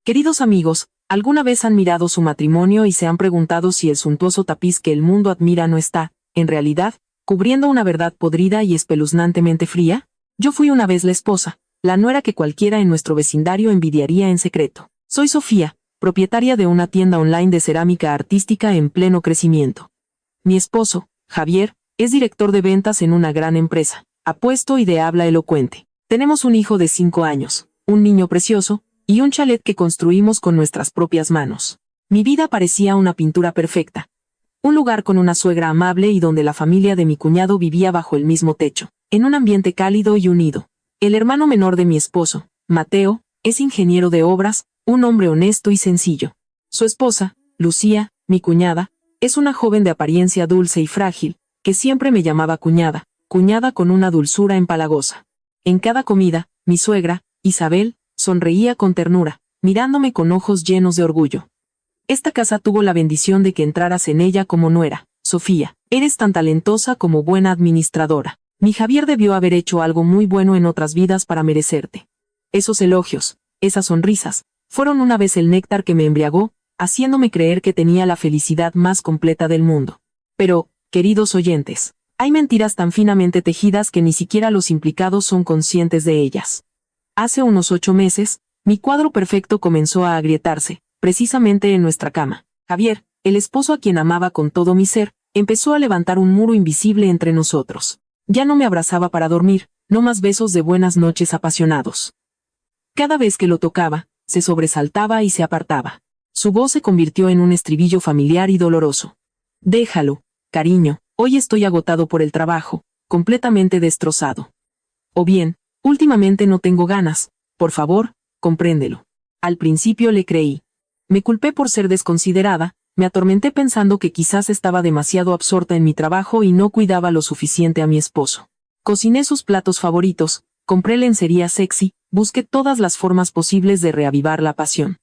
Queridos amigos, ¿alguna vez han mirado su matrimonio y se han preguntado si el suntuoso tapiz que el mundo admira no está, en realidad, cubriendo una verdad podrida y espeluznantemente fría? Yo fui una vez la esposa, la nuera que cualquiera en nuestro vecindario envidiaría en secreto. Soy Sofía, propietaria de una tienda online de cerámica artística en pleno crecimiento. Mi esposo, Javier, es director de ventas en una gran empresa, apuesto y de habla elocuente. Tenemos un hijo de 5 años, un niño precioso, y un chalet que construimos con nuestras propias manos. Mi vida parecía una pintura perfecta. Un lugar con una suegra amable y donde la familia de mi cuñado vivía bajo el mismo techo, en un ambiente cálido y unido. El hermano menor de mi esposo, Mateo, es ingeniero de obras, un hombre honesto y sencillo. Su esposa, Lucía, mi cuñada, es una joven de apariencia dulce y frágil, que siempre me llamaba cuñada, cuñada con una dulzura empalagosa. En cada comida, mi suegra, Isabel, sonreía con ternura, mirándome con ojos llenos de orgullo. Esta casa tuvo la bendición de que entraras en ella como nuera. Sofía, eres tan talentosa como buena administradora. Mi Javier debió haber hecho algo muy bueno en otras vidas para merecerte. Esos elogios, esas sonrisas, fueron una vez el néctar que me embriagó, haciéndome creer que tenía la felicidad más completa del mundo. Pero, queridos oyentes, hay mentiras tan finamente tejidas que ni siquiera los implicados son conscientes de ellas. Hace unos 8 meses, mi cuadro perfecto comenzó a agrietarse, precisamente en nuestra cama. Javier, el esposo a quien amaba con todo mi ser, empezó a levantar un muro invisible entre nosotros. Ya no me abrazaba para dormir, no más besos de buenas noches apasionados. Cada vez que lo tocaba, se sobresaltaba y se apartaba. Su voz se convirtió en un estribillo familiar y doloroso. Déjalo, cariño, hoy estoy agotado por el trabajo, completamente destrozado. O bien, últimamente no tengo ganas, por favor, compréndelo. Al principio le creí. Me culpé por ser desconsiderada, me atormenté pensando que quizás estaba demasiado absorta en mi trabajo y no cuidaba lo suficiente a mi esposo. Cociné sus platos favoritos, compré lencería sexy, busqué todas las formas posibles de reavivar la pasión.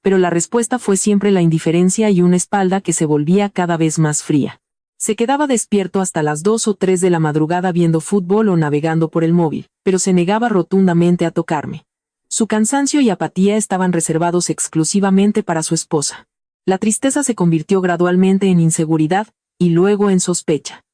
Pero la respuesta fue siempre la indiferencia y una espalda que se volvía cada vez más fría. Se quedaba despierto hasta las 2 o 3 de la madrugada viendo fútbol o navegando por el móvil, pero se negaba rotundamente a tocarme. Su cansancio y apatía estaban reservados exclusivamente para su esposa. La tristeza se convirtió gradualmente en inseguridad, y luego en sospecha.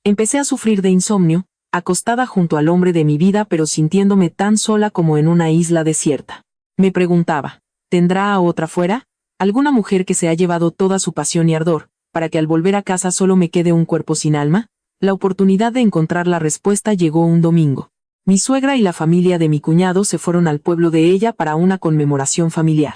Empecé a sufrir de insomnio, acostada junto al hombre de mi vida pero sintiéndome tan sola como en una isla desierta. Me preguntaba, ¿tendrá a otra fuera? ¿Alguna mujer que se ha llevado toda su pasión y ardor, para que al volver a casa solo me quede un cuerpo sin alma? La oportunidad de encontrar la respuesta llegó un domingo. Mi suegra y la familia de mi cuñado se fueron al pueblo de ella para una conmemoración familiar.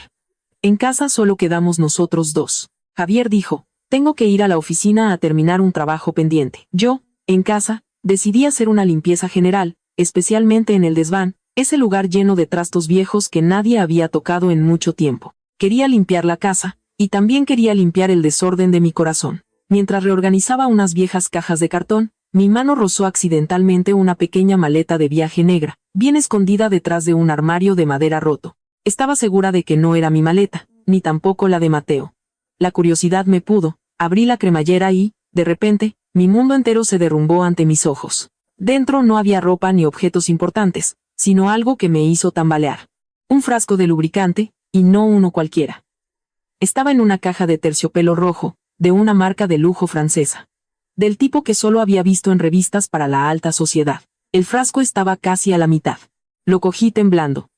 En casa solo quedamos nosotros dos. Javier dijo, tengo que ir a la oficina a terminar un trabajo pendiente. Yo, en casa, decidí hacer una limpieza general, especialmente en el desván, ese lugar lleno de trastos viejos que nadie había tocado en mucho tiempo. Quería limpiar la casa, y también quería limpiar el desorden de mi corazón. Mientras reorganizaba unas viejas cajas de cartón, mi mano rozó accidentalmente una pequeña maleta de viaje negra, bien escondida detrás de un armario de madera roto. Estaba segura de que no era mi maleta, ni tampoco la de Mateo. La curiosidad me pudo, abrí la cremallera y, de repente, mi mundo entero se derrumbó ante mis ojos. Dentro no había ropa ni objetos importantes, sino algo que me hizo tambalear. Un frasco de lubricante, y no uno cualquiera. Estaba en una caja de terciopelo rojo, de una marca de lujo francesa. Del tipo que solo había visto en revistas para la alta sociedad. El frasco estaba casi a la mitad. Lo cogí temblando.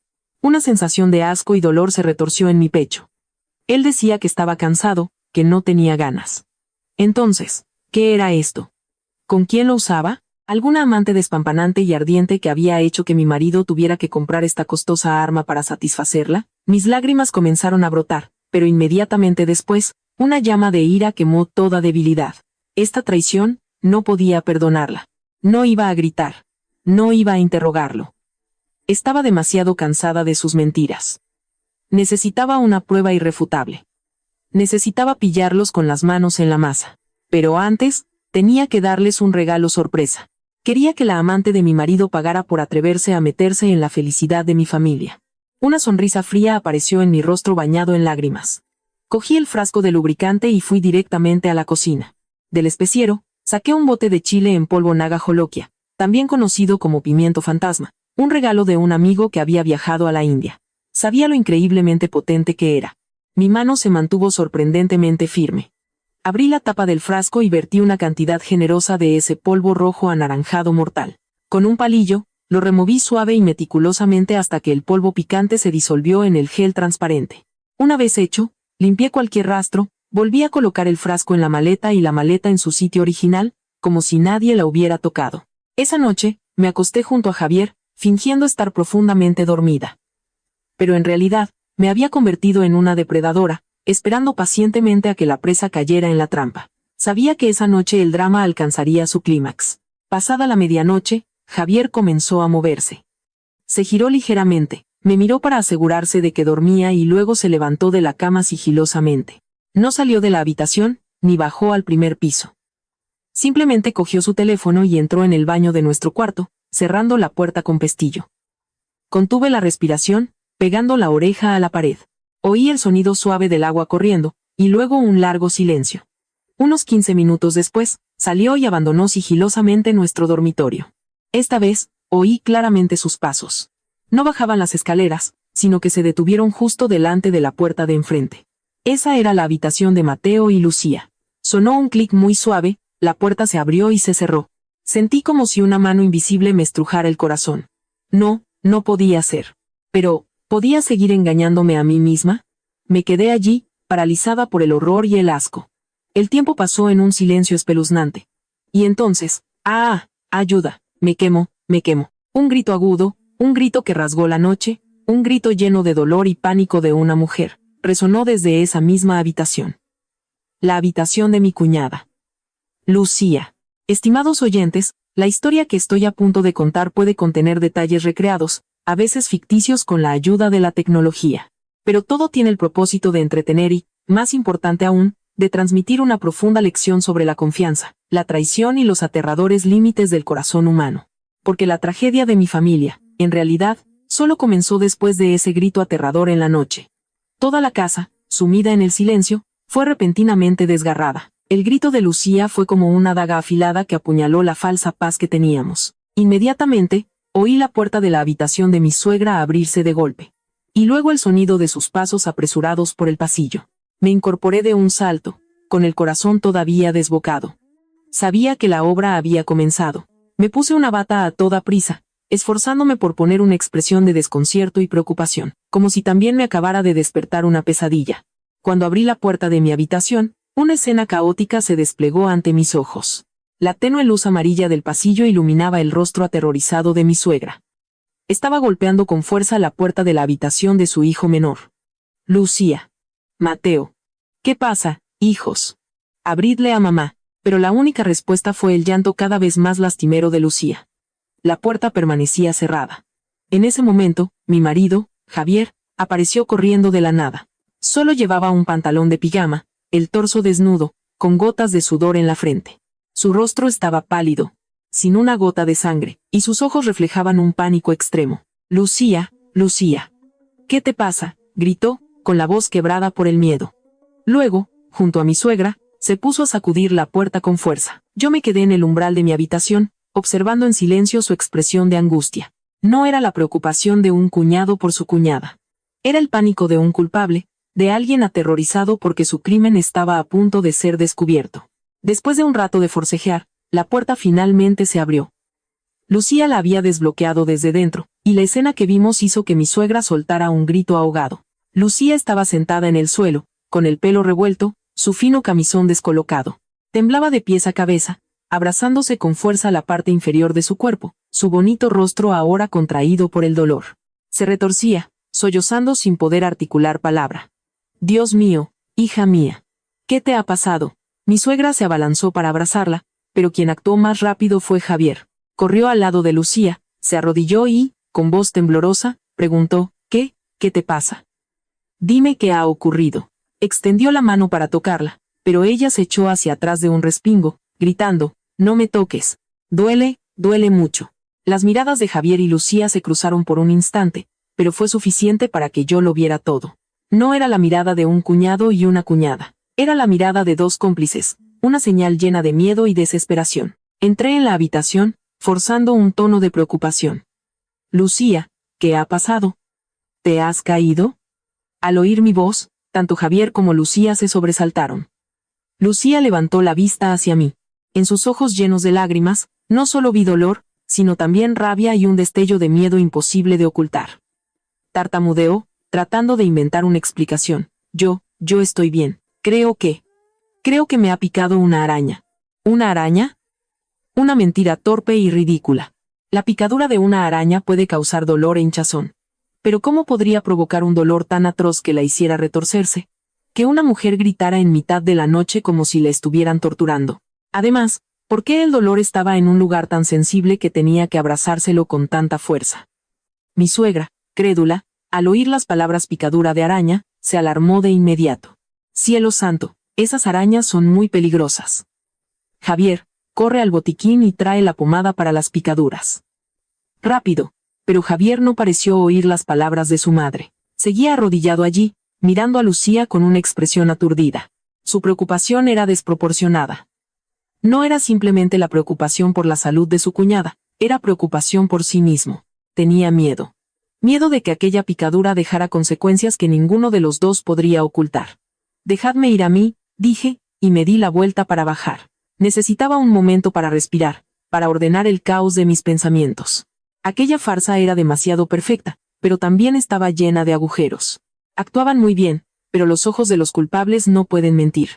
Una sensación de asco y dolor se retorció en mi pecho. Él decía que estaba cansado, que no tenía ganas. Entonces, ¿qué era esto? ¿Con quién lo usaba? ¿Alguna amante despampanante y ardiente que había hecho que mi marido tuviera que comprar esta costosa arma para satisfacerla? Mis lágrimas comenzaron a brotar, pero inmediatamente después, una llama de ira quemó toda debilidad. Esta traición, no podía perdonarla. No iba a gritar. No iba a interrogarlo. Estaba demasiado cansada de sus mentiras. Necesitaba una prueba irrefutable. Necesitaba pillarlos con las manos en la masa. Pero antes, tenía que darles un regalo sorpresa. Quería que la amante de mi marido pagara por atreverse a meterse en la felicidad de mi familia. Una sonrisa fría apareció en mi rostro bañado en lágrimas. Cogí el frasco de lubricante y fui directamente a la cocina. Del especiero, saqué un bote de chile en polvo Naga Jolokia, también conocido como pimiento fantasma, un regalo de un amigo que había viajado a la India. Sabía lo increíblemente potente que era. Mi mano se mantuvo sorprendentemente firme. Abrí la tapa del frasco y vertí una cantidad generosa de ese polvo rojo anaranjado mortal. Con un palillo, lo removí suave y meticulosamente hasta que el polvo picante se disolvió en el gel transparente. Una vez hecho, limpié cualquier rastro, volví a colocar el frasco en la maleta y la maleta en su sitio original, como si nadie la hubiera tocado. Esa noche, me acosté junto a Javier, fingiendo estar profundamente dormida. Pero en realidad, me había convertido en una depredadora, esperando pacientemente a que la presa cayera en la trampa. Sabía que esa noche el drama alcanzaría su clímax. Pasada la medianoche, Javier comenzó a moverse. Se giró ligeramente, me miró para asegurarse de que dormía y luego se levantó de la cama sigilosamente. No salió de la habitación, ni bajó al primer piso. Simplemente cogió su teléfono y entró en el baño de nuestro cuarto, cerrando la puerta con pestillo. Contuve la respiración, pegando la oreja a la pared. Oí el sonido suave del agua corriendo, y luego un largo silencio. Unos 15 minutos después, salió y abandonó sigilosamente nuestro dormitorio. Esta vez, oí claramente sus pasos. No bajaban las escaleras, sino que se detuvieron justo delante de la puerta de enfrente. Esa era la habitación de Mateo y Lucía. Sonó un clic muy suave, la puerta se abrió y se cerró. Sentí como si una mano invisible me estrujara el corazón. No podía ser. Pero, ¿podía seguir engañándome a mí misma? Me quedé allí, paralizada por el horror y el asco. El tiempo pasó en un silencio espeluznante. Y entonces, ¡ayuda! Me quemo. Un grito agudo, un grito que rasgó la noche, un grito lleno de dolor y pánico de una mujer, resonó desde esa misma habitación. La habitación de mi cuñada. Lucía. Estimados oyentes, la historia que estoy a punto de contar puede contener detalles recreados, a veces ficticios con la ayuda de la tecnología. Pero todo tiene el propósito de entretener y, más importante aún, de transmitir una profunda lección sobre la confianza, la traición y los aterradores límites del corazón humano. Porque la tragedia de mi familia, en realidad, solo comenzó después de ese grito aterrador en la noche. Toda la casa, sumida en el silencio, fue repentinamente desgarrada. El grito de Lucía fue como una daga afilada que apuñaló la falsa paz que teníamos. Inmediatamente, oí la puerta de la habitación de mi suegra abrirse de golpe. Y luego el sonido de sus pasos apresurados por el pasillo. Me incorporé de un salto, con el corazón todavía desbocado. Sabía que la obra había comenzado. Me puse una bata a toda prisa, esforzándome por poner una expresión de desconcierto y preocupación, como si también me acabara de despertar una pesadilla. Cuando abrí la puerta de mi habitación, una escena caótica se desplegó ante mis ojos. La tenue luz amarilla del pasillo iluminaba el rostro aterrorizado de mi suegra. Estaba golpeando con fuerza la puerta de la habitación de su hijo menor. Lucía. Mateo. ¿Qué pasa, hijos? Abridle a mamá. Pero la única respuesta fue el llanto cada vez más lastimero de Lucía. La puerta permanecía cerrada. En ese momento, mi marido, Javier, apareció corriendo de la nada. Solo llevaba un pantalón de pijama, el torso desnudo, con gotas de sudor en la frente. Su rostro estaba pálido, sin una gota de sangre, y sus ojos reflejaban un pánico extremo. Lucía, ¿qué te pasa?, gritó, con la voz quebrada por el miedo. Luego, junto a mi suegra, se puso a sacudir la puerta con fuerza. Yo me quedé en el umbral de mi habitación, observando en silencio su expresión de angustia. No era la preocupación de un cuñado por su cuñada. Era el pánico de un culpable, de alguien aterrorizado porque su crimen estaba a punto de ser descubierto. Después de un rato de forcejear, la puerta finalmente se abrió. Lucía la había desbloqueado desde dentro, y la escena que vimos hizo que mi suegra soltara un grito ahogado. Lucía estaba sentada en el suelo, con el pelo revuelto, su fino camisón descolocado. Temblaba de pies a cabeza, abrazándose con fuerza la parte inferior de su cuerpo, su bonito rostro ahora contraído por el dolor. Se retorcía, sollozando sin poder articular palabra. Dios mío, hija mía. ¿Qué te ha pasado? Mi suegra se abalanzó para abrazarla, pero quien actuó más rápido fue Javier. Corrió al lado de Lucía, se arrodilló y, con voz temblorosa, preguntó, ¿Qué te pasa? Dime qué ha ocurrido. Extendió la mano para tocarla, pero ella se echó hacia atrás de un respingo, gritando, no me toques. Duele mucho. Las miradas de Javier y Lucía se cruzaron por un instante, pero fue suficiente para que yo lo viera todo. No era la mirada de un cuñado y una cuñada. Era la mirada de dos cómplices, una señal llena de miedo y desesperación. Entré en la habitación, forzando un tono de preocupación. Lucía, ¿qué ha pasado? ¿Te has caído? Al oír mi voz, tanto Javier como Lucía se sobresaltaron. Lucía levantó la vista hacia mí. En sus ojos llenos de lágrimas, no solo vi dolor, sino también rabia y un destello de miedo imposible de ocultar. Tartamudeó, tratando de inventar una explicación. Yo estoy bien. Creo que me ha picado una araña. ¿Una araña? Una mentira torpe y ridícula. La picadura de una araña puede causar dolor e hinchazón. Pero ¿cómo podría provocar un dolor tan atroz que la hiciera retorcerse? Que una mujer gritara en mitad de la noche como si la estuvieran torturando. Además, ¿por qué el dolor estaba en un lugar tan sensible que tenía que abrazárselo con tanta fuerza? Mi suegra, crédula, al oír las palabras picadura de araña, se alarmó de inmediato. Cielo santo, esas arañas son muy peligrosas. Javier, corre al botiquín y trae la pomada para las picaduras. Rápido. Pero Javier no pareció oír las palabras de su madre. Seguía arrodillado allí, mirando a Lucía con una expresión aturdida. Su preocupación era desproporcionada. No era simplemente la preocupación por la salud de su cuñada, era preocupación por sí mismo. Tenía miedo. Miedo de que aquella picadura dejara consecuencias que ninguno de los dos podría ocultar. Dejadme ir a mí, dije, y me di la vuelta para bajar. Necesitaba un momento para respirar, para ordenar el caos de mis pensamientos. Aquella farsa era demasiado perfecta, pero también estaba llena de agujeros. Actuaban muy bien, pero los ojos de los culpables no pueden mentir.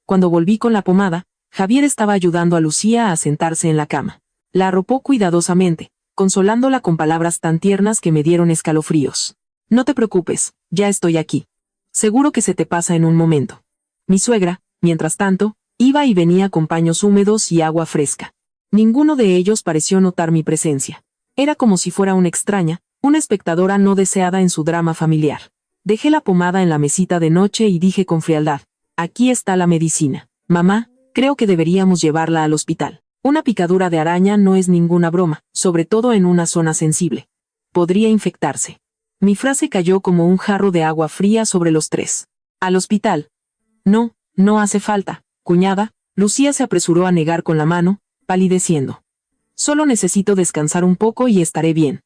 Cuando volví con la pomada, Javier estaba ayudando a Lucía a sentarse en la cama. La arropó cuidadosamente, consolándola con palabras tan tiernas que me dieron escalofríos. No te preocupes, ya estoy aquí. Seguro que se te pasa en un momento. Mi suegra, mientras tanto, iba y venía con paños húmedos y agua fresca. Ninguno de ellos pareció notar mi presencia. Era como si fuera una extraña, una espectadora no deseada en su drama familiar. Dejé la pomada en la mesita de noche y dije con frialdad, aquí está la medicina. Mamá, creo que deberíamos llevarla al hospital. Una picadura de araña no es ninguna broma, sobre todo en una zona sensible. Podría infectarse. Mi frase cayó como un jarro de agua fría sobre los tres. ¿Al hospital? No, no hace falta, cuñada. Lucía se apresuró a negar con la mano, palideciendo. Solo necesito descansar un poco y estaré bien.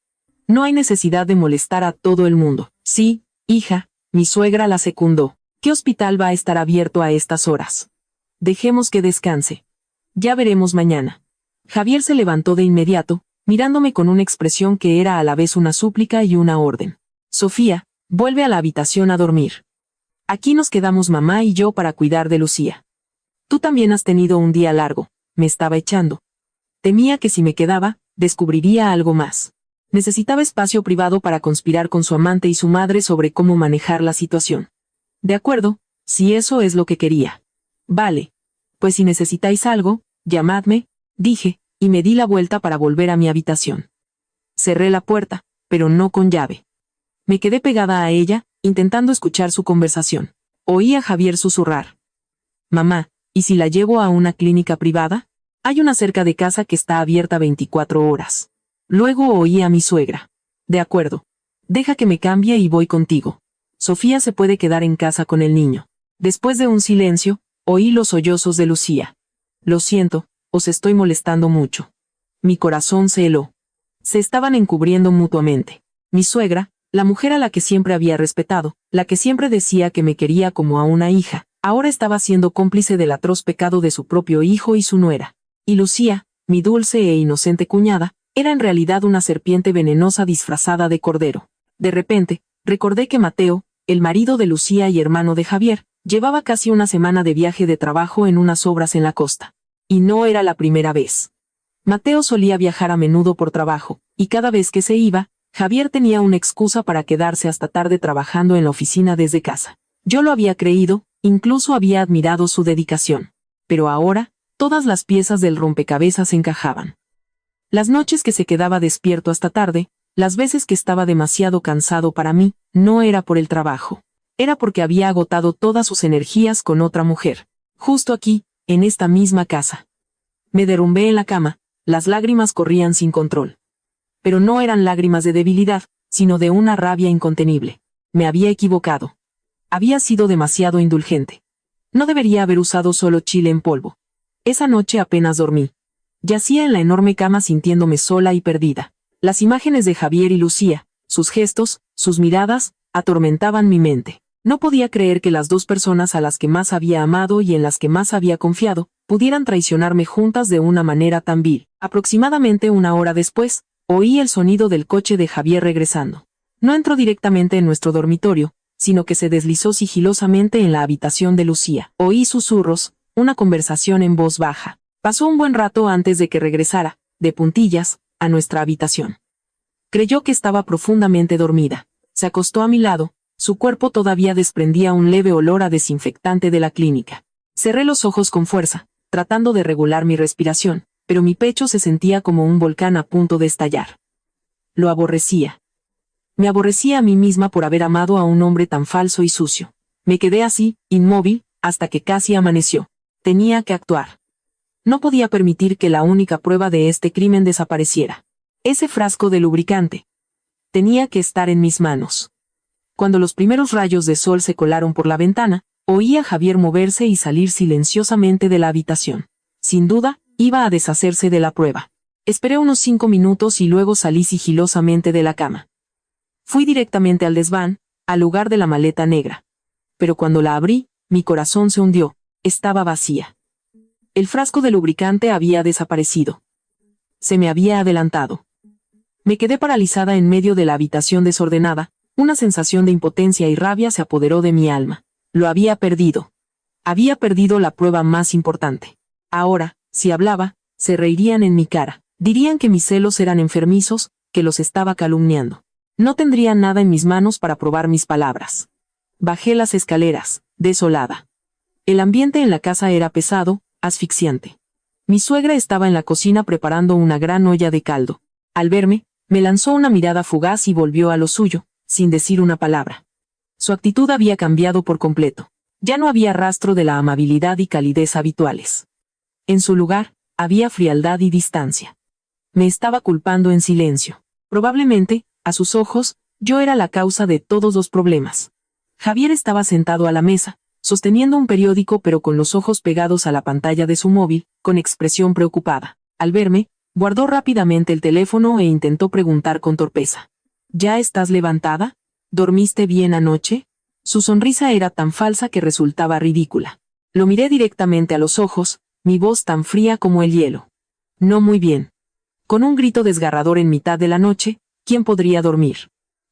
No hay necesidad de molestar a todo el mundo. Sí, hija, mi suegra la secundó. ¿Qué hospital va a estar abierto a estas horas? Dejemos que descanse. Ya veremos mañana. Javier se levantó de inmediato, mirándome con una expresión que era a la vez una súplica y una orden. Sofía, vuelve a la habitación a dormir. Aquí nos quedamos mamá y yo para cuidar de Lucía. Tú también has tenido un día largo, me estaba echando. Temía que si me quedaba, descubriría algo más. Necesitaba espacio privado para conspirar con su amante y su madre sobre cómo manejar la situación. De acuerdo, si eso es lo que quería. Vale. Pues si necesitáis algo, llamadme, dije, y me di la vuelta para volver a mi habitación. Cerré la puerta, pero no con llave. Me quedé pegada a ella, intentando escuchar su conversación. Oí a Javier susurrar. Mamá, ¿y si la llevo a una clínica privada? Hay una cerca de casa que está abierta 24 horas. Luego oí a mi suegra. De acuerdo. Deja que me cambie y voy contigo. Sofía se puede quedar en casa con el niño. Después de un silencio, oí los sollozos de Lucía. Lo siento, os estoy molestando mucho. Mi corazón se heló. Se estaban encubriendo mutuamente. Mi suegra, la mujer a la que siempre había respetado, la que siempre decía que me quería como a una hija, ahora estaba siendo cómplice del atroz pecado de su propio hijo y su nuera. Y Lucía, mi dulce e inocente cuñada, era en realidad una serpiente venenosa disfrazada de cordero. De repente, recordé que Mateo, el marido de Lucía y hermano de Javier, llevaba casi una semana de viaje de trabajo en unas obras en la costa. Y no era la primera vez. Mateo solía viajar a menudo por trabajo, y cada vez que se iba, Javier tenía una excusa para quedarse hasta tarde trabajando en la oficina desde casa. Yo lo había creído, incluso había admirado su dedicación. Pero ahora, todas las piezas del rompecabezas encajaban. Las noches que se quedaba despierto hasta tarde, las veces que estaba demasiado cansado para mí, no era por el trabajo. Era porque había agotado todas sus energías con otra mujer. Justo aquí, en esta misma casa. Me derrumbé en la cama, las lágrimas corrían sin control. Pero no eran lágrimas de debilidad, sino de una rabia incontenible. Me había equivocado. Había sido demasiado indulgente. No debería haber usado solo chile en polvo. Esa noche apenas dormí. Yacía en la enorme cama sintiéndome sola y perdida. Las imágenes de Javier y Lucía, sus gestos, Sus miradas atormentaban mi mente. No podía creer que las dos personas a las que más había amado y en las que más había confiado, pudieran traicionarme juntas de una manera tan vil. Aproximadamente una hora después, oí el sonido del coche de Javier regresando. No entró directamente en nuestro dormitorio, sino que se deslizó sigilosamente en la habitación de Lucía. Oí susurros, una conversación en voz baja. Pasó un buen rato antes de que regresara, de puntillas, a nuestra habitación. Creyó que estaba profundamente dormida. Se acostó a mi lado, su cuerpo todavía desprendía un leve olor a desinfectante de la clínica. Cerré los ojos con fuerza, tratando de regular mi respiración, pero mi pecho se sentía como un volcán a punto de estallar. Lo aborrecía. Me aborrecía a mí misma por haber amado a un hombre tan falso y sucio. Me quedé así, inmóvil, hasta que casi amaneció. Tenía que actuar. No podía permitir que la única prueba de este crimen desapareciera. Ese frasco de lubricante. Tenía que estar en mis manos. Cuando los primeros rayos de sol se colaron por la ventana, oí a Javier moverse y salir silenciosamente de la habitación. Sin duda, iba a deshacerse de la prueba. Esperé unos 5 minutos y luego salí sigilosamente de la cama. Fui directamente al desván, al lugar de la maleta negra. Pero cuando la abrí, mi corazón se hundió. Estaba vacía. El frasco de lubricante había desaparecido. Se me había adelantado. Me quedé paralizada en medio de la habitación desordenada. Una sensación de impotencia y rabia se apoderó de mi alma. Lo había perdido. Había perdido la prueba más importante. Ahora, si hablaba, se reirían en mi cara. Dirían que mis celos eran enfermizos, que los estaba calumniando. No tendría nada en mis manos para probar mis palabras. Bajé las escaleras, desolada. El ambiente en la casa era pesado, asfixiante. Mi suegra estaba en la cocina preparando una gran olla de caldo. Al verme, me lanzó una mirada fugaz y volvió a lo suyo, sin decir una palabra. Su actitud había cambiado por completo. Ya no había rastro de la amabilidad y calidez habituales. En su lugar, había frialdad y distancia. Me estaba culpando en silencio. Probablemente, a sus ojos, yo era la causa de todos los problemas. Javier estaba sentado a la mesa, sosteniendo un periódico pero con los ojos pegados a la pantalla de su móvil, con expresión preocupada. Al verme, guardó rápidamente el teléfono e intentó preguntar con torpeza. ¿Ya estás levantada? ¿Dormiste bien anoche? Su sonrisa era tan falsa que resultaba ridícula. Lo miré directamente a los ojos, mi voz tan fría como el hielo. No muy bien. Con un grito desgarrador en mitad de la noche, ¿quién podría dormir?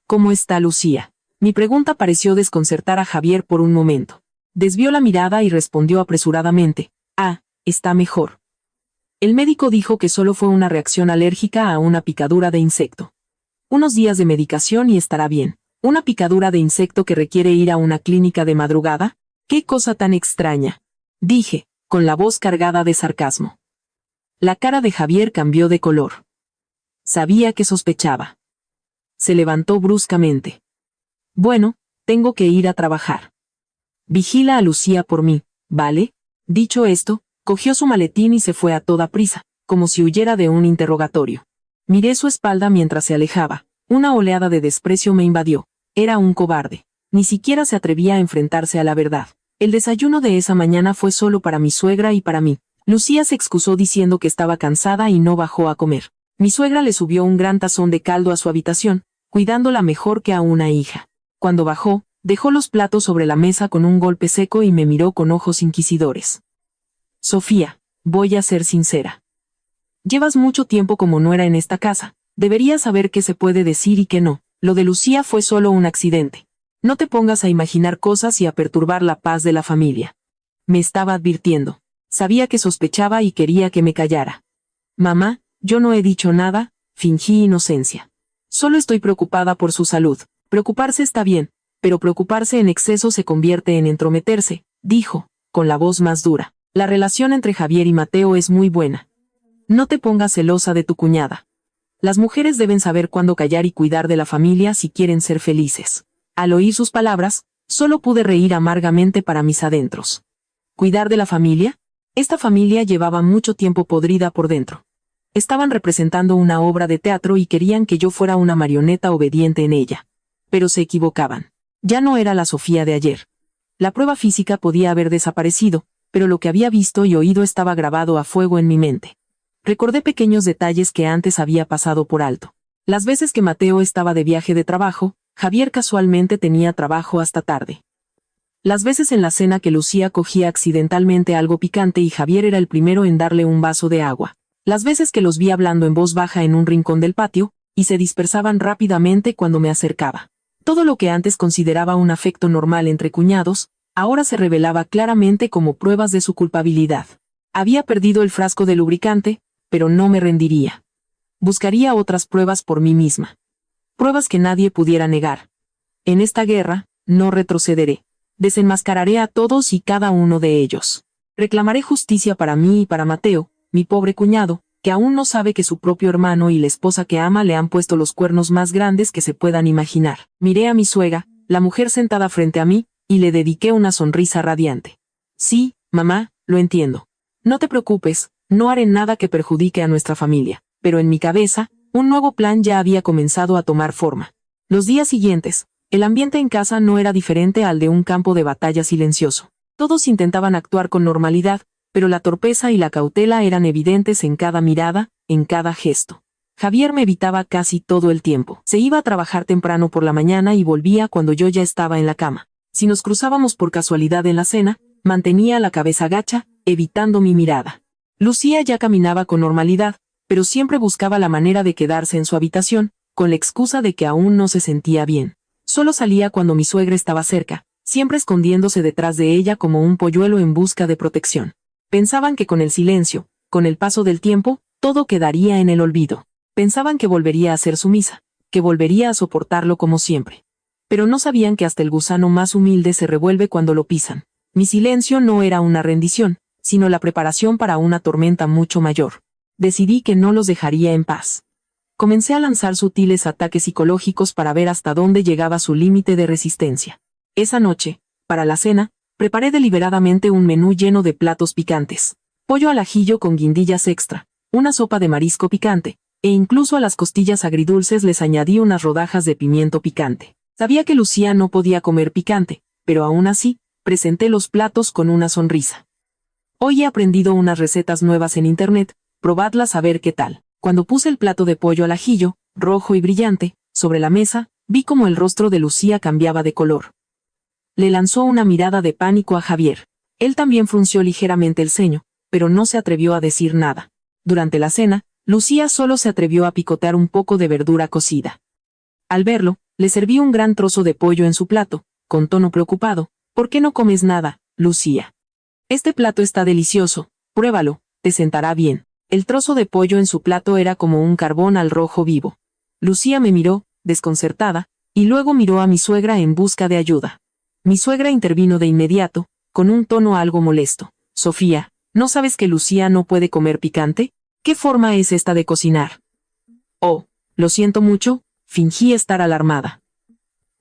¿Cómo está Lucía? Mi pregunta pareció desconcertar a Javier por un momento. Desvió la mirada y respondió apresuradamente. Ah, está mejor. El médico dijo que solo fue una reacción alérgica a una picadura de insecto. Unos días de medicación y estará bien. ¿Una picadura de insecto que requiere ir a una clínica de madrugada? ¡Qué cosa tan extraña!, dije, con la voz cargada de sarcasmo. La cara de Javier cambió de color. Sabía que sospechaba. Se levantó bruscamente. Bueno, tengo que ir a trabajar. Vigila a Lucía por mí, ¿vale? Dicho esto, cogió su maletín y se fue a toda prisa, como si huyera de un interrogatorio. Miré su espalda mientras se alejaba. Una oleada de desprecio me invadió. Era un cobarde. Ni siquiera se atrevía a enfrentarse a la verdad. El desayuno de esa mañana fue solo para mi suegra y para mí. Lucía se excusó diciendo que estaba cansada y no bajó a comer. Mi suegra le subió un gran tazón de caldo a su habitación, cuidándola mejor que a una hija. Cuando bajó, dejó los platos sobre la mesa con un golpe seco y me miró con ojos inquisidores. Sofía, voy a ser sincera. Llevas mucho tiempo como nuera en esta casa. Deberías saber qué se puede decir y qué no. Lo de Lucía fue solo un accidente. No te pongas a imaginar cosas y a perturbar la paz de la familia. Me estaba advirtiendo. Sabía que sospechaba y quería que me callara. Mamá, yo no he dicho nada, fingí inocencia. Solo estoy preocupada por su salud. Preocuparse está bien, pero preocuparse en exceso se convierte en entrometerse, dijo, con la voz más dura. La relación entre Javier y Mateo es muy buena. No te pongas celosa de tu cuñada. Las mujeres deben saber cuándo callar y cuidar de la familia si quieren ser felices. Al oír sus palabras, solo pude reír amargamente para mis adentros. ¿Cuidar de la familia? Esta familia llevaba mucho tiempo podrida por dentro. Estaban representando una obra de teatro y querían que yo fuera una marioneta obediente en ella. Pero se equivocaban. Ya no era la Sofía de ayer. La prueba física podía haber desaparecido, pero lo que había visto y oído estaba grabado a fuego en mi mente. Recordé pequeños detalles que antes había pasado por alto. Las veces que Mateo estaba de viaje de trabajo, Javier casualmente tenía trabajo hasta tarde. Las veces en la cena que Lucía cogía accidentalmente algo picante y Javier era el primero en darle un vaso de agua. Las veces que los vi hablando en voz baja en un rincón del patio, y se dispersaban rápidamente cuando me acercaba. Todo lo que antes consideraba un afecto normal entre cuñados, ahora se revelaba claramente como pruebas de su culpabilidad. Había perdido el frasco de lubricante, pero no me rendiría. Buscaría otras pruebas por mí misma. Pruebas que nadie pudiera negar. En esta guerra, no retrocederé. Desenmascararé a todos y cada uno de ellos. Reclamaré justicia para mí y para Mateo, mi pobre cuñado, que aún no sabe que su propio hermano y la esposa que ama le han puesto los cuernos más grandes que se puedan imaginar. Miré a mi suegra, la mujer sentada frente a mí, y le dediqué una sonrisa radiante. Sí, mamá, lo entiendo. No te preocupes, no haré nada que perjudique a nuestra familia. Pero en mi cabeza, un nuevo plan ya había comenzado a tomar forma. Los días siguientes, el ambiente en casa no era diferente al de un campo de batalla silencioso. Todos intentaban actuar con normalidad, pero la torpeza y la cautela eran evidentes en cada mirada, en cada gesto. Javier me evitaba casi todo el tiempo. Se iba a trabajar temprano por la mañana y volvía cuando yo ya estaba en la cama. Si nos cruzábamos por casualidad en la cena, mantenía la cabeza gacha, evitando mi mirada. Lucía ya caminaba con normalidad, pero siempre buscaba la manera de quedarse en su habitación, con la excusa de que aún no se sentía bien. Solo salía cuando mi suegra estaba cerca, siempre escondiéndose detrás de ella como un polluelo en busca de protección. Pensaban que con el silencio, con el paso del tiempo, todo quedaría en el olvido. Pensaban que volvería a ser sumisa, que volvería a soportarlo como siempre. Pero no sabían que hasta el gusano más humilde se revuelve cuando lo pisan. Mi silencio no era una rendición, sino la preparación para una tormenta mucho mayor. Decidí que no los dejaría en paz. Comencé a lanzar sutiles ataques psicológicos para ver hasta dónde llegaba su límite de resistencia. Esa noche, para la cena, preparé deliberadamente un menú lleno de platos picantes. Pollo al ajillo con guindillas extra, una sopa de marisco picante, e incluso a las costillas agridulces les añadí unas rodajas de pimiento picante. Sabía que Lucía no podía comer picante, pero aún así, presenté los platos con una sonrisa. Hoy he aprendido unas recetas nuevas en internet, probadlas a ver qué tal. Cuando puse el plato de pollo al ajillo, rojo y brillante, sobre la mesa, vi como el rostro de Lucía cambiaba de color. Le lanzó una mirada de pánico a Javier. Él también frunció ligeramente el ceño, pero no se atrevió a decir nada. Durante la cena, Lucía solo se atrevió a picotear un poco de verdura cocida. Al verlo, le serví un gran trozo de pollo en su plato, con tono preocupado. ¿Por qué no comes nada, Lucía? Este plato está delicioso, pruébalo, te sentará bien. El trozo de pollo en su plato era como un carbón al rojo vivo. Lucía me miró, desconcertada, y luego miró a mi suegra en busca de ayuda. Mi suegra intervino de inmediato, con un tono algo molesto. Sofía, ¿no sabes que Lucía no puede comer picante? ¿Qué forma es esta de cocinar? Oh, lo siento mucho, fingí estar alarmada.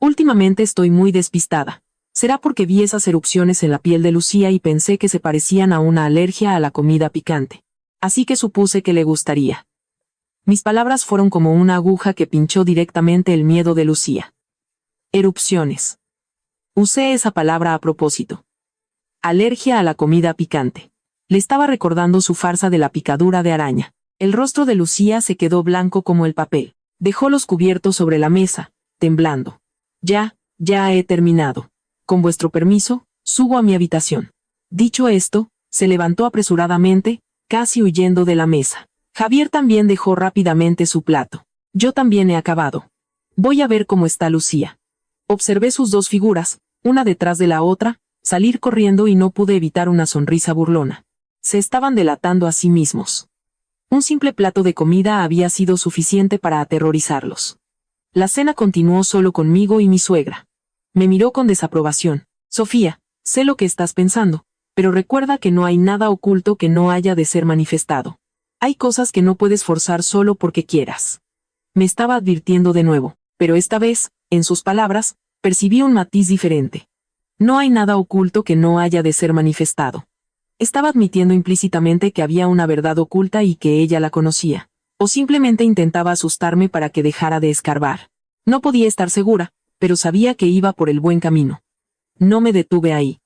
Últimamente estoy muy despistada. Será porque vi esas erupciones en la piel de Lucía y pensé que se parecían a una alergia a la comida picante. Así que supuse que le gustaría. Mis palabras fueron como una aguja que pinchó directamente el miedo de Lucía. Erupciones. Usé esa palabra a propósito. Alergia a la comida picante. Le estaba recordando su farsa de la picadura de araña. El rostro de Lucía se quedó blanco como el papel. Dejó los cubiertos sobre la mesa, temblando. Ya he terminado. Con vuestro permiso, subo a mi habitación. Dicho esto, se levantó apresuradamente, casi huyendo de la mesa. Javier también dejó rápidamente su plato. Yo también he acabado. Voy a ver cómo está Lucía. Observé sus dos figuras, una detrás de la otra, salir corriendo y no pude evitar una sonrisa burlona. Se estaban delatando a sí mismos. Un simple plato de comida había sido suficiente para aterrorizarlos. La cena continuó solo conmigo y mi suegra. Me miró con desaprobación. Sofía, sé lo que estás pensando, pero recuerda que no hay nada oculto que no haya de ser manifestado. Hay cosas que no puedes forzar solo porque quieras. Me estaba advirtiendo de nuevo, pero esta vez, en sus palabras, percibí un matiz diferente. No hay nada oculto que no haya de ser manifestado. Estaba admitiendo implícitamente que había una verdad oculta y que ella la conocía, o simplemente intentaba asustarme para que dejara de escarbar. No podía estar segura, pero sabía que iba por el buen camino. No me detuve ahí.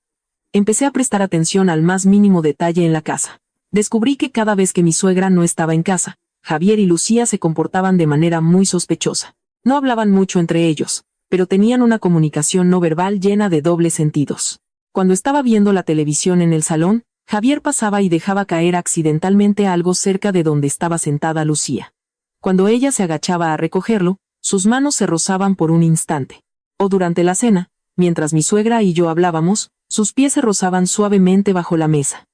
Empecé a prestar atención al más mínimo detalle en la casa. Descubrí que cada vez que mi suegra no estaba en casa, Javier y Lucía se comportaban de manera muy sospechosa. No hablaban mucho entre ellos, pero tenían una comunicación no verbal llena de dobles sentidos. Cuando estaba viendo la televisión en el salón, Javier pasaba y dejaba caer accidentalmente algo cerca de donde estaba sentada Lucía. Cuando ella se agachaba a recogerlo, sus manos se rozaban por un instante. O durante la cena, mientras mi suegra y yo hablábamos, sus pies se rozaban suavemente bajo la mesa.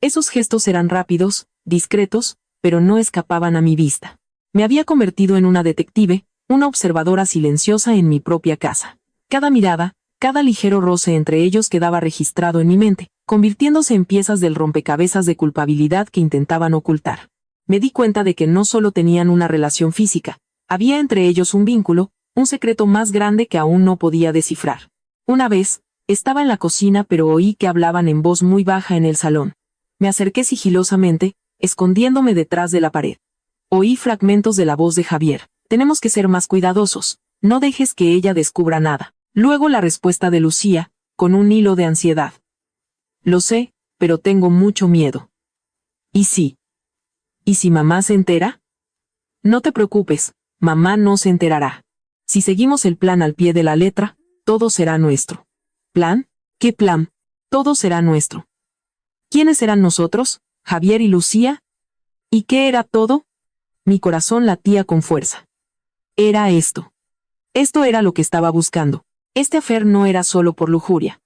Esos gestos eran rápidos, discretos, pero no escapaban a mi vista. Me había convertido en una detective, una observadora silenciosa en mi propia casa. Cada mirada, cada ligero roce entre ellos quedaba registrado en mi mente, convirtiéndose en piezas del rompecabezas de culpabilidad que intentaban ocultar. Me di cuenta de que no solo tenían una relación física, había entre ellos un vínculo, un secreto más grande que aún no podía descifrar. Una vez, estaba en la cocina pero oí que hablaban en voz muy baja en el salón. Me acerqué sigilosamente, escondiéndome detrás de la pared. Oí fragmentos de la voz de Javier. Tenemos que ser más cuidadosos, no dejes que ella descubra nada. Luego la respuesta de Lucía, con un hilo de ansiedad. Lo sé, pero tengo mucho miedo. ¿Y si? ¿Y si mamá se entera? No te preocupes, mamá no se enterará. Si seguimos el plan al pie de la letra, todo será nuestro. ¿Plan? ¿Qué plan? Todo será nuestro. ¿Quiénes eran nosotros? ¿Javier y Lucía? ¿Y qué era todo? Mi corazón latía con fuerza. Era esto. Esto era lo que estaba buscando. Este affair no era solo por lujuria.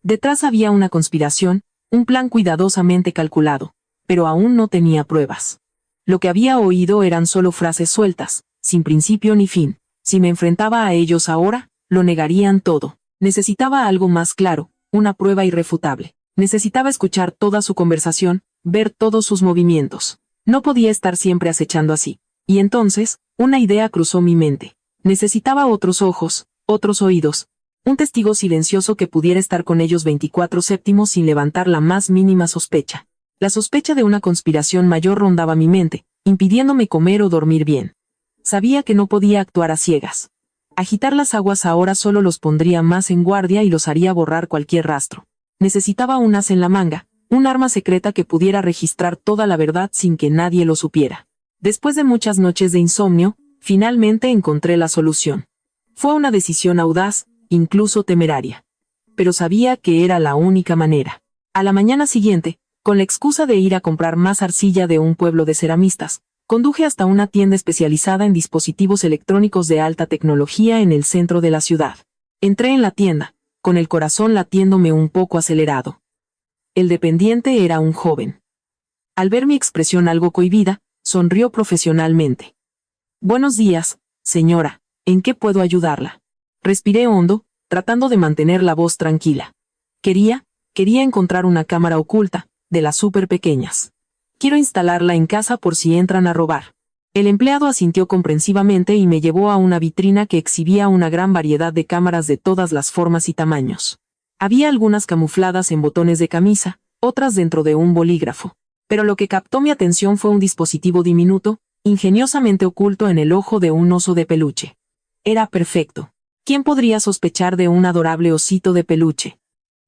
Detrás había una conspiración, un plan cuidadosamente calculado, pero aún no tenía pruebas. Lo que había oído eran solo frases sueltas, sin principio ni fin. Si me enfrentaba a ellos ahora, lo negarían todo. Necesitaba algo más claro, una prueba irrefutable. Necesitaba escuchar toda su conversación, ver todos sus movimientos. No podía estar siempre acechando así. Y entonces, una idea cruzó mi mente. Necesitaba otros ojos, otros oídos. Un testigo silencioso que pudiera estar con ellos 24/7 sin levantar la más mínima sospecha. La sospecha de una conspiración mayor rondaba mi mente, impidiéndome comer o dormir bien. Sabía que no podía actuar a ciegas. Agitar las aguas ahora solo los pondría más en guardia y los haría borrar cualquier rastro. Necesitaba un as en la manga, un arma secreta que pudiera registrar toda la verdad sin que nadie lo supiera. Después de muchas noches de insomnio, finalmente encontré la solución. Fue una decisión audaz, incluso temeraria. Pero sabía que era la única manera. A la mañana siguiente, con la excusa de ir a comprar más arcilla de un pueblo de ceramistas, conduje hasta una tienda especializada en dispositivos electrónicos de alta tecnología en el centro de la ciudad. Entré en la tienda, con el corazón latiéndome un poco acelerado. El dependiente era un joven. Al ver mi expresión algo cohibida, sonrió profesionalmente. Buenos días, señora, ¿en qué puedo ayudarla? Respiré hondo, tratando de mantener la voz tranquila. Quería encontrar una cámara oculta, de las súper pequeñas. Quiero instalarla en casa por si entran a robar. El empleado asintió comprensivamente y me llevó a una vitrina que exhibía una gran variedad de cámaras de todas las formas y tamaños. Había algunas camufladas en botones de camisa, otras dentro de un bolígrafo. Pero lo que captó mi atención fue un dispositivo diminuto, ingeniosamente oculto en el ojo de un oso de peluche. Era perfecto. ¿Quién podría sospechar de un adorable osito de peluche?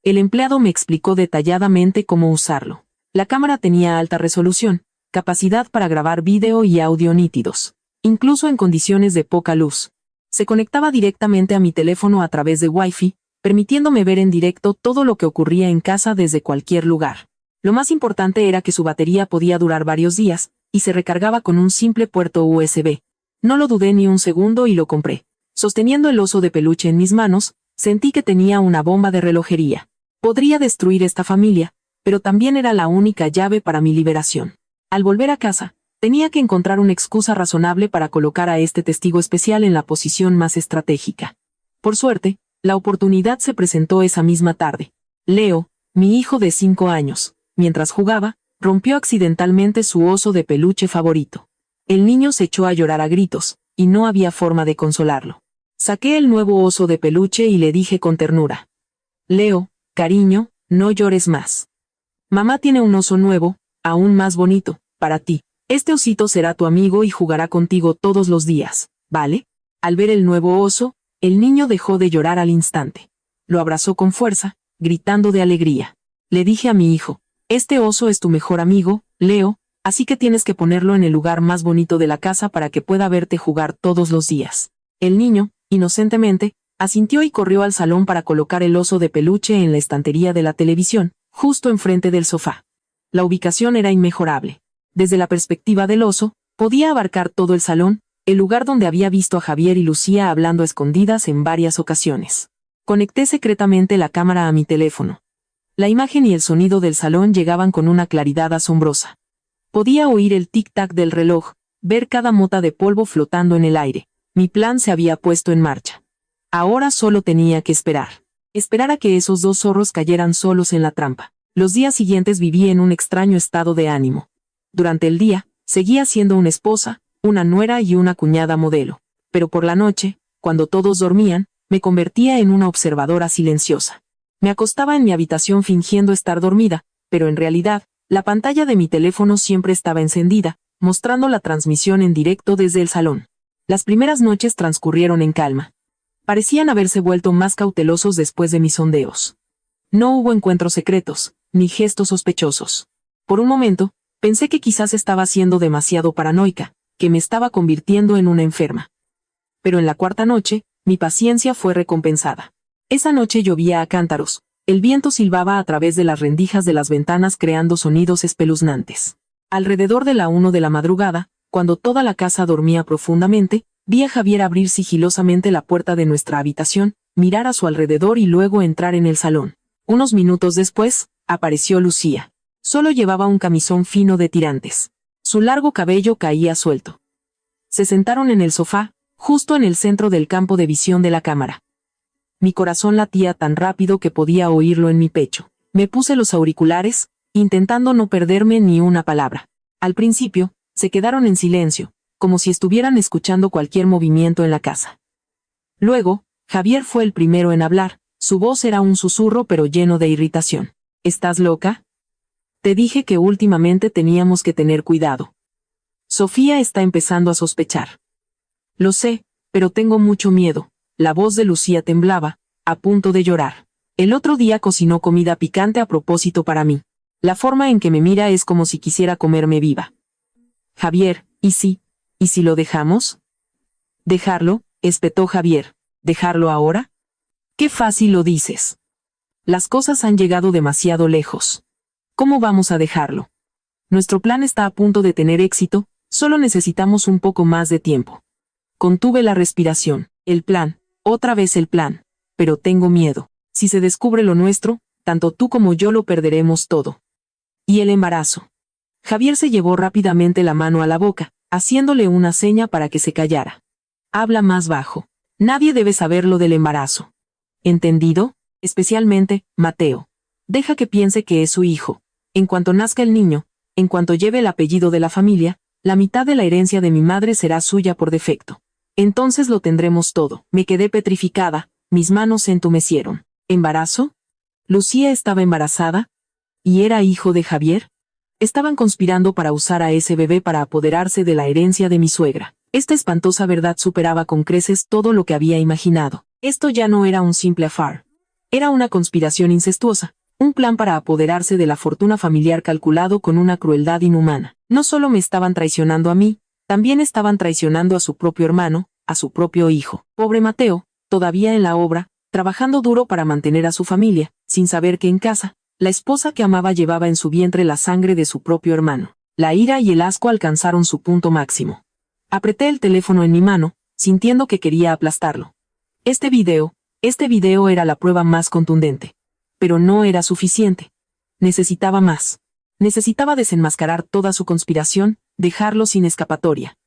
El empleado me explicó detalladamente cómo usarlo. La cámara tenía alta resolución, capacidad para grabar vídeo y audio nítidos, incluso en condiciones de poca luz. Se conectaba directamente a mi teléfono a través de Wi-Fi, permitiéndome ver en directo todo lo que ocurría en casa desde cualquier lugar. Lo más importante era que su batería podía durar varios días, y se recargaba con un simple puerto USB. No lo dudé ni un segundo y lo compré. Sosteniendo el oso de peluche en mis manos, sentí que tenía una bomba de relojería. Podría destruir esta familia, pero también era la única llave para mi liberación. Al volver a casa, tenía que encontrar una excusa razonable para colocar a este testigo especial en la posición más estratégica. Por suerte, la oportunidad se presentó esa misma tarde. Leo, mi hijo de 5 años, mientras jugaba, rompió accidentalmente su oso de peluche favorito. El niño se echó a llorar a gritos, y no había forma de consolarlo. Saqué el nuevo oso de peluche y le dije con ternura: Leo, cariño, no llores más. Mamá tiene un oso nuevo, aún más bonito, para ti. Este osito será tu amigo y jugará contigo todos los días, ¿vale? Al ver el nuevo oso, el niño dejó de llorar al instante. Lo abrazó con fuerza, gritando de alegría. Le dije a mi hijo: este oso es tu mejor amigo, Leo, así que tienes que ponerlo en el lugar más bonito de la casa para que pueda verte jugar todos los días. El niño, inocentemente, Asintió y corrió al salón para colocar el oso de peluche en la estantería de la televisión, justo enfrente del sofá. La ubicación era inmejorable. Desde la perspectiva del oso, podía abarcar todo el salón, el lugar donde había visto a Javier y Lucía hablando a escondidas en varias ocasiones. Conecté secretamente la cámara a mi teléfono. La imagen y el sonido del salón llegaban con una claridad asombrosa. Podía oír el tic-tac del reloj, ver cada mota de polvo flotando en el aire. Mi plan se había puesto en marcha. Ahora solo tenía que esperar. Esperar a que esos dos zorros cayeran solos en la trampa. Los días siguientes viví en un extraño estado de ánimo. Durante el día, seguía siendo una esposa, una nuera y una cuñada modelo. Pero por la noche, cuando todos dormían, me convertía en una observadora silenciosa. Me acostaba en mi habitación fingiendo estar dormida, pero en realidad, la pantalla de mi teléfono siempre estaba encendida, mostrando la transmisión en directo desde el salón. Las primeras noches transcurrieron en calma. Parecían haberse vuelto más cautelosos después de mis sondeos. No hubo encuentros secretos, ni gestos sospechosos. Por un momento, pensé que quizás estaba siendo demasiado paranoica, que me estaba convirtiendo en una enferma. Pero en la cuarta noche, mi paciencia fue recompensada. Esa noche llovía a cántaros, el viento silbaba a través de las rendijas de las ventanas creando sonidos espeluznantes. Alrededor de la 1 de la madrugada, cuando toda la casa dormía profundamente, vi a Javier abrir sigilosamente la puerta de nuestra habitación, mirar a su alrededor y luego entrar en el salón. Unos minutos después, apareció Lucía. Solo llevaba un camisón fino de tirantes. Su largo cabello caía suelto. Se sentaron en el sofá, justo en el centro del campo de visión de la cámara. Mi corazón latía tan rápido que podía oírlo en mi pecho. Me puse los auriculares, intentando no perderme ni una palabra. Al principio, se quedaron en silencio, como si estuvieran escuchando cualquier movimiento en la casa. Luego, Javier fue el primero en hablar, su voz era un susurro pero lleno de irritación. ¿Estás loca? Te dije que últimamente teníamos que tener cuidado. Sofía está empezando a sospechar. Lo sé, pero tengo mucho miedo. La voz de Lucía temblaba, a punto de llorar. El otro día cocinó comida picante a propósito para mí. La forma en que me mira es como si quisiera comerme viva. Javier, ¿y si lo dejamos? ¿Dejarlo? Espetó Javier. ¿Dejarlo ahora? Qué fácil lo dices. Las cosas han llegado demasiado lejos. ¿Cómo vamos a dejarlo? Nuestro plan está a punto de tener éxito, solo necesitamos un poco más de tiempo. Contuve la respiración. El plan, otra vez el plan. Pero tengo miedo. Si se descubre lo nuestro, tanto tú como yo lo perderemos todo. ¿Y el embarazo? Javier se llevó rápidamente la mano a la boca, haciéndole una seña para que se callara. Habla más bajo. Nadie debe saber lo del embarazo. ¿Entendido? Especialmente, Mateo. Deja que piense que es su hijo. En cuanto nazca el niño, en cuanto lleve el apellido de la familia, la mitad de la herencia de mi madre será suya por defecto. Entonces lo tendremos todo. Me quedé petrificada, mis manos se entumecieron. ¿Embarazo? ¿Lucía estaba embarazada? ¿Y era hijo de Javier? Estaban conspirando para usar a ese bebé para apoderarse de la herencia de mi suegra. Esta espantosa verdad superaba con creces todo lo que había imaginado. Esto ya no era un simple affair. Era una conspiración incestuosa, un plan para apoderarse de la fortuna familiar calculado con una crueldad inhumana. No solo me estaban traicionando a mí, también estaban traicionando a su propio hermano, a su propio hijo. Pobre Mateo, todavía en la obra, trabajando duro para mantener a su familia, sin saber que en casa, la esposa que amaba llevaba en su vientre la sangre de su propio hermano. La ira y el asco alcanzaron su punto máximo. Apreté el teléfono en mi mano, sintiendo que quería aplastarlo. Este video era la prueba más contundente. Pero no era suficiente. Necesitaba más. Necesitaba desenmascarar toda su conspiración, dejarlo sin escapatoria.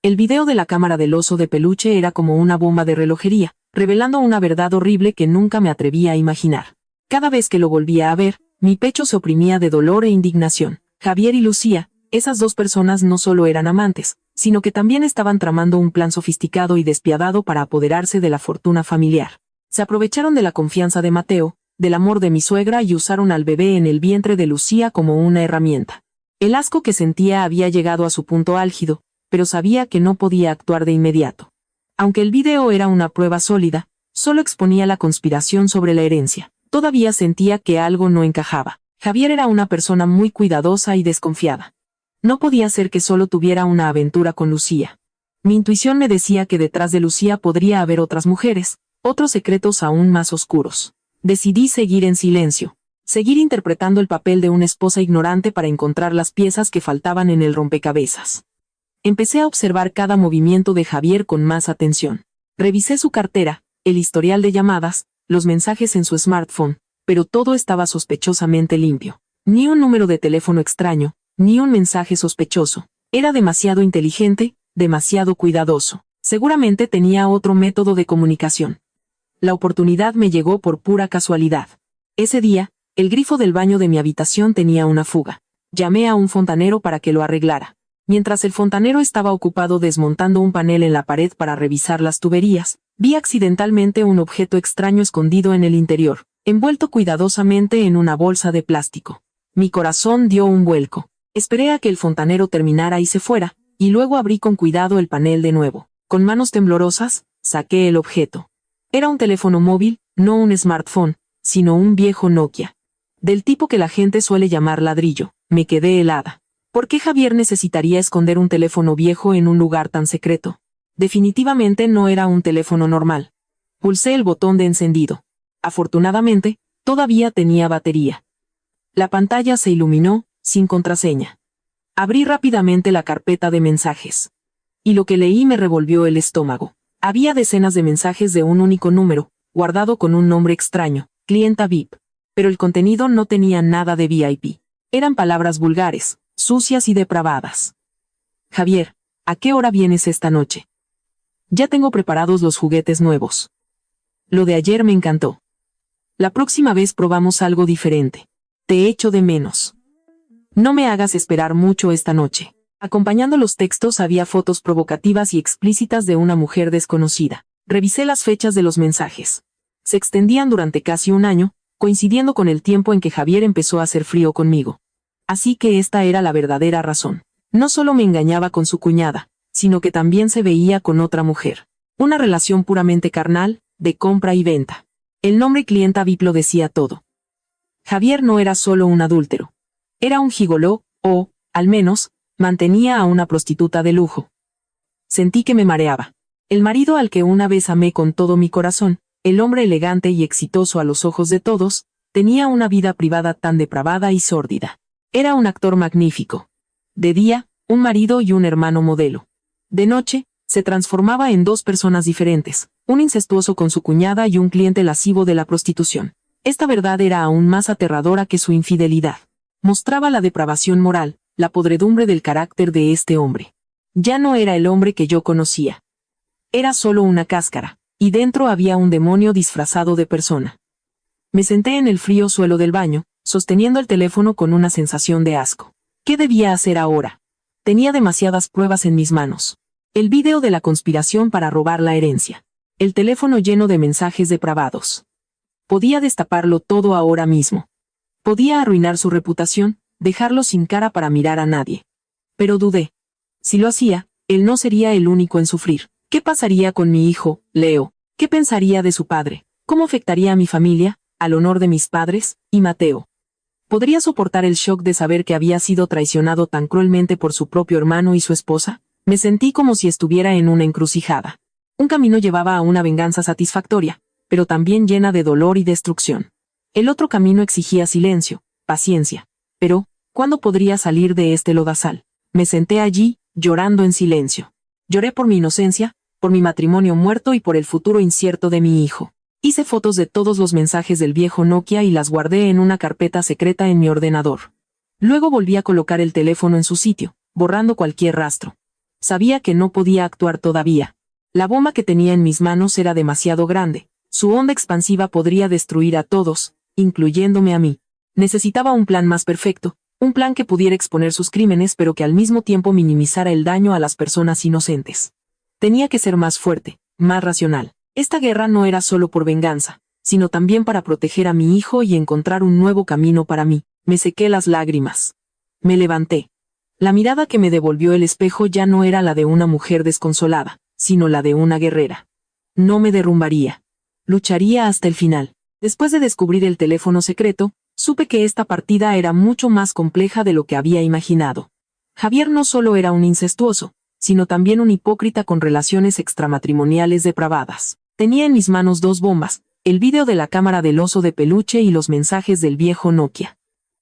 El video de la cámara del oso de peluche era como una bomba de relojería, revelando una verdad horrible que nunca me atrevía a imaginar. Cada vez que lo volvía a ver, mi pecho se oprimía de dolor e indignación. Javier y Lucía, esas dos personas no solo eran amantes, sino que también estaban tramando un plan sofisticado y despiadado para apoderarse de la fortuna familiar. Se aprovecharon de la confianza de Mateo, del amor de mi suegra y usaron al bebé en el vientre de Lucía como una herramienta. El asco que sentía había llegado a su punto álgido, pero sabía que no podía actuar de inmediato. Aunque el video era una prueba sólida, solo exponía la conspiración sobre la herencia. Todavía sentía que algo no encajaba. Javier era una persona muy cuidadosa y desconfiada. No podía ser que solo tuviera una aventura con Lucía. Mi intuición me decía que detrás de Lucía podría haber otras mujeres, otros secretos aún más oscuros. Decidí seguir en silencio. Seguir interpretando el papel de una esposa ignorante para encontrar las piezas que faltaban en el rompecabezas. Empecé a observar cada movimiento de Javier con más atención. Revisé su cartera, el historial de llamadas, los mensajes en su smartphone, pero todo estaba sospechosamente limpio. Ni un número de teléfono extraño, ni un mensaje sospechoso. Era demasiado inteligente, demasiado cuidadoso. Seguramente tenía otro método de comunicación. La oportunidad me llegó por pura casualidad. Ese día, el grifo del baño de mi habitación tenía una fuga. Llamé a un fontanero para que lo arreglara. Mientras el fontanero estaba ocupado desmontando un panel en la pared para revisar las tuberías, vi accidentalmente un objeto extraño escondido en el interior, envuelto cuidadosamente en una bolsa de plástico. Mi corazón dio un vuelco. Esperé a que el fontanero terminara y se fuera, y luego abrí con cuidado el panel de nuevo. Con manos temblorosas, saqué el objeto. Era un teléfono móvil, no un smartphone, sino un viejo Nokia. Del tipo que la gente suele llamar ladrillo. Me quedé helada. ¿Por qué Javier necesitaría esconder un teléfono viejo en un lugar tan secreto? Definitivamente no era un teléfono normal. Pulsé el botón de encendido. Afortunadamente, todavía tenía batería. La pantalla se iluminó, sin contraseña. Abrí rápidamente la carpeta de mensajes. Y lo que leí me revolvió el estómago. Había decenas de mensajes de un único número, guardado con un nombre extraño, clienta VIP. Pero el contenido no tenía nada de VIP. Eran palabras vulgares, sucias y depravadas. Javier, ¿a qué hora vienes esta noche? Ya tengo preparados los juguetes nuevos. Lo de ayer me encantó. La próxima vez probamos algo diferente. Te echo de menos. No me hagas esperar mucho esta noche. Acompañando los textos había fotos provocativas y explícitas de una mujer desconocida. Revisé las fechas de los mensajes. Se extendían durante casi un año, coincidiendo con el tiempo en que Javier empezó a hacer frío conmigo. Así que esta era la verdadera razón. No solo me engañaba con su cuñada, sino que también se veía con otra mujer. Una relación puramente carnal, de compra y venta. El nombre clienta VIP lo decía todo. Javier no era solo un adúltero. Era un gigoló, o, al menos, mantenía a una prostituta de lujo. Sentí que me mareaba. El marido al que una vez amé con todo mi corazón, el hombre elegante y exitoso a los ojos de todos, tenía una vida privada tan depravada y sórdida. Era un actor magnífico. De día, un marido y un hermano modelo. De noche, se transformaba en dos personas diferentes, un incestuoso con su cuñada y un cliente lascivo de la prostitución. Esta verdad era aún más aterradora que su infidelidad. Mostraba la depravación moral, la podredumbre del carácter de este hombre. Ya no era el hombre que yo conocía. Era solo una cáscara, y dentro había un demonio disfrazado de persona. Me senté en el frío suelo del baño, sosteniendo el teléfono con una sensación de asco. ¿Qué debía hacer ahora? Tenía demasiadas pruebas en mis manos. El vídeo de la conspiración para robar la herencia. El teléfono lleno de mensajes depravados. Podía destaparlo todo ahora mismo. Podía arruinar su reputación, dejarlo sin cara para mirar a nadie. Pero dudé. Si lo hacía, él no sería el único en sufrir. ¿Qué pasaría con mi hijo, Leo? ¿Qué pensaría de su padre? ¿Cómo afectaría a mi familia, al honor de mis padres, y Mateo? ¿Podría soportar el shock de saber que había sido traicionado tan cruelmente por su propio hermano y su esposa? Me sentí como si estuviera en una encrucijada. Un camino llevaba a una venganza satisfactoria, pero también llena de dolor y destrucción. El otro camino exigía silencio, paciencia. Pero, ¿cuándo podría salir de este lodazal? Me senté allí, llorando en silencio. Lloré por mi inocencia, por mi matrimonio muerto y por el futuro incierto de mi hijo. Hice fotos de todos los mensajes del viejo Nokia y las guardé en una carpeta secreta en mi ordenador. Luego volví a colocar el teléfono en su sitio, borrando cualquier rastro. Sabía que no podía actuar todavía. La bomba que tenía en mis manos era demasiado grande. Su onda expansiva podría destruir a todos, incluyéndome a mí. Necesitaba un plan más perfecto, un plan que pudiera exponer sus crímenes pero que al mismo tiempo minimizara el daño a las personas inocentes. Tenía que ser más fuerte, más racional. Esta guerra no era solo por venganza, sino también para proteger a mi hijo y encontrar un nuevo camino para mí. Me sequé las lágrimas. Me levanté. La mirada que me devolvió el espejo ya no era la de una mujer desconsolada, sino la de una guerrera. No me derrumbaría. Lucharía hasta el final. Después de descubrir el teléfono secreto, supe que esta partida era mucho más compleja de lo que había imaginado. Javier no solo era un incestuoso, sino también un hipócrita con relaciones extramatrimoniales depravadas. Tenía en mis manos 2 bombas, el vídeo de la cámara del oso de peluche y los mensajes del viejo Nokia.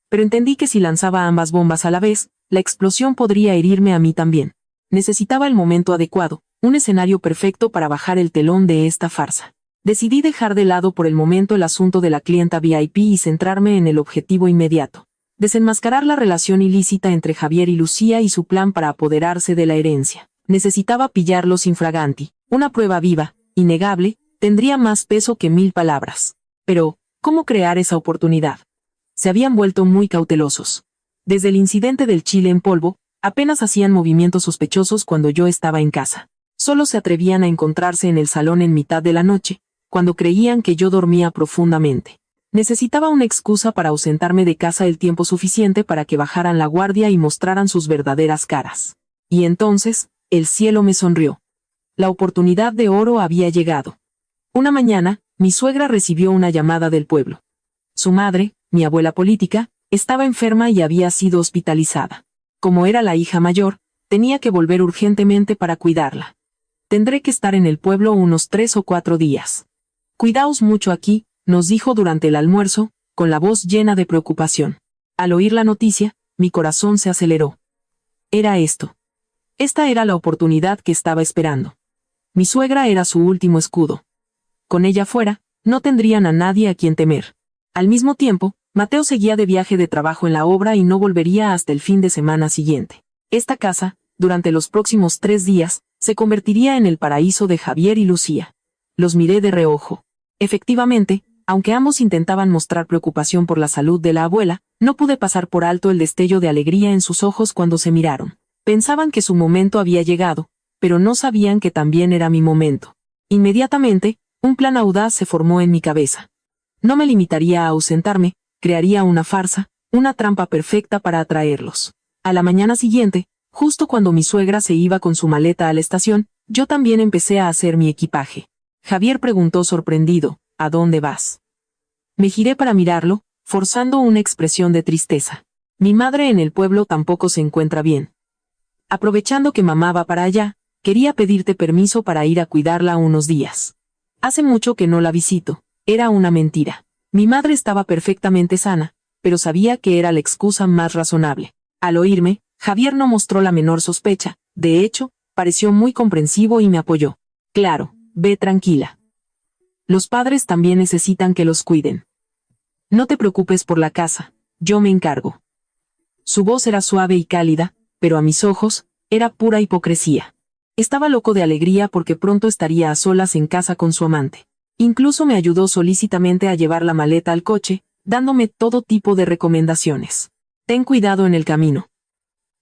Pero entendí que si lanzaba ambas bombas a la vez, la explosión podría herirme a mí también. Necesitaba el momento adecuado, un escenario perfecto para bajar el telón de esta farsa. Decidí dejar de lado por el momento el asunto de la clienta VIP y centrarme en el objetivo inmediato: desenmascarar la relación ilícita entre Javier y Lucía y su plan para apoderarse de la herencia. Necesitaba pillarlos infraganti. Una prueba viva, innegable, tendría más peso que 1000 palabras. Pero, ¿cómo crear esa oportunidad? Se habían vuelto muy cautelosos. Desde el incidente del chile en polvo, apenas hacían movimientos sospechosos cuando yo estaba en casa. Solo se atrevían a encontrarse en el salón en mitad de la noche, cuando creían que yo dormía profundamente. Necesitaba una excusa para ausentarme de casa el tiempo suficiente para que bajaran la guardia y mostraran sus verdaderas caras. Y entonces, el cielo me sonrió. La oportunidad de oro había llegado. Una mañana, mi suegra recibió una llamada del pueblo. Su madre, mi abuela política, estaba enferma y había sido hospitalizada. Como era la hija mayor, tenía que volver urgentemente para cuidarla. Tendré que estar en el pueblo unos 3 o 4 días. Cuidaos mucho aquí, nos dijo durante el almuerzo, con la voz llena de preocupación. Al oír la noticia, mi corazón se aceleró. Era esto. Esta era la oportunidad que estaba esperando. Mi suegra era su último escudo. Con ella fuera, no tendrían a nadie a quien temer. Al mismo tiempo, Mateo seguía de viaje de trabajo en la obra y no volvería hasta el fin de semana siguiente. Esta casa, durante los próximos 3 días, se convertiría en el paraíso de Javier y Lucía. Los miré de reojo. Efectivamente, aunque ambos intentaban mostrar preocupación por la salud de la abuela, no pude pasar por alto el destello de alegría en sus ojos cuando se miraron. Pensaban que su momento había llegado, pero no sabían que también era mi momento. Inmediatamente, un plan audaz se formó en mi cabeza. No me limitaría a ausentarme, crearía una farsa, una trampa perfecta para atraerlos. A la mañana siguiente, justo cuando mi suegra se iba con su maleta a la estación, yo también empecé a hacer mi equipaje. Javier preguntó sorprendido, ¿a dónde vas? Me giré para mirarlo, forzando una expresión de tristeza. Mi madre en el pueblo tampoco se encuentra bien. Aprovechando que mamá va para allá, quería pedirte permiso para ir a cuidarla unos días. Hace mucho que no la visito. Era una mentira. Mi madre estaba perfectamente sana, pero sabía que era la excusa más razonable. Al oírme, Javier no mostró la menor sospecha. De hecho, pareció muy comprensivo y me apoyó. Claro, ve tranquila. Los padres también necesitan que los cuiden. No te preocupes por la casa, yo me encargo. Su voz era suave y cálida, pero a mis ojos, era pura hipocresía. Estaba loco de alegría porque pronto estaría a solas en casa con su amante. Incluso me ayudó solícitamente a llevar la maleta al coche, dándome todo tipo de recomendaciones. Ten cuidado en el camino.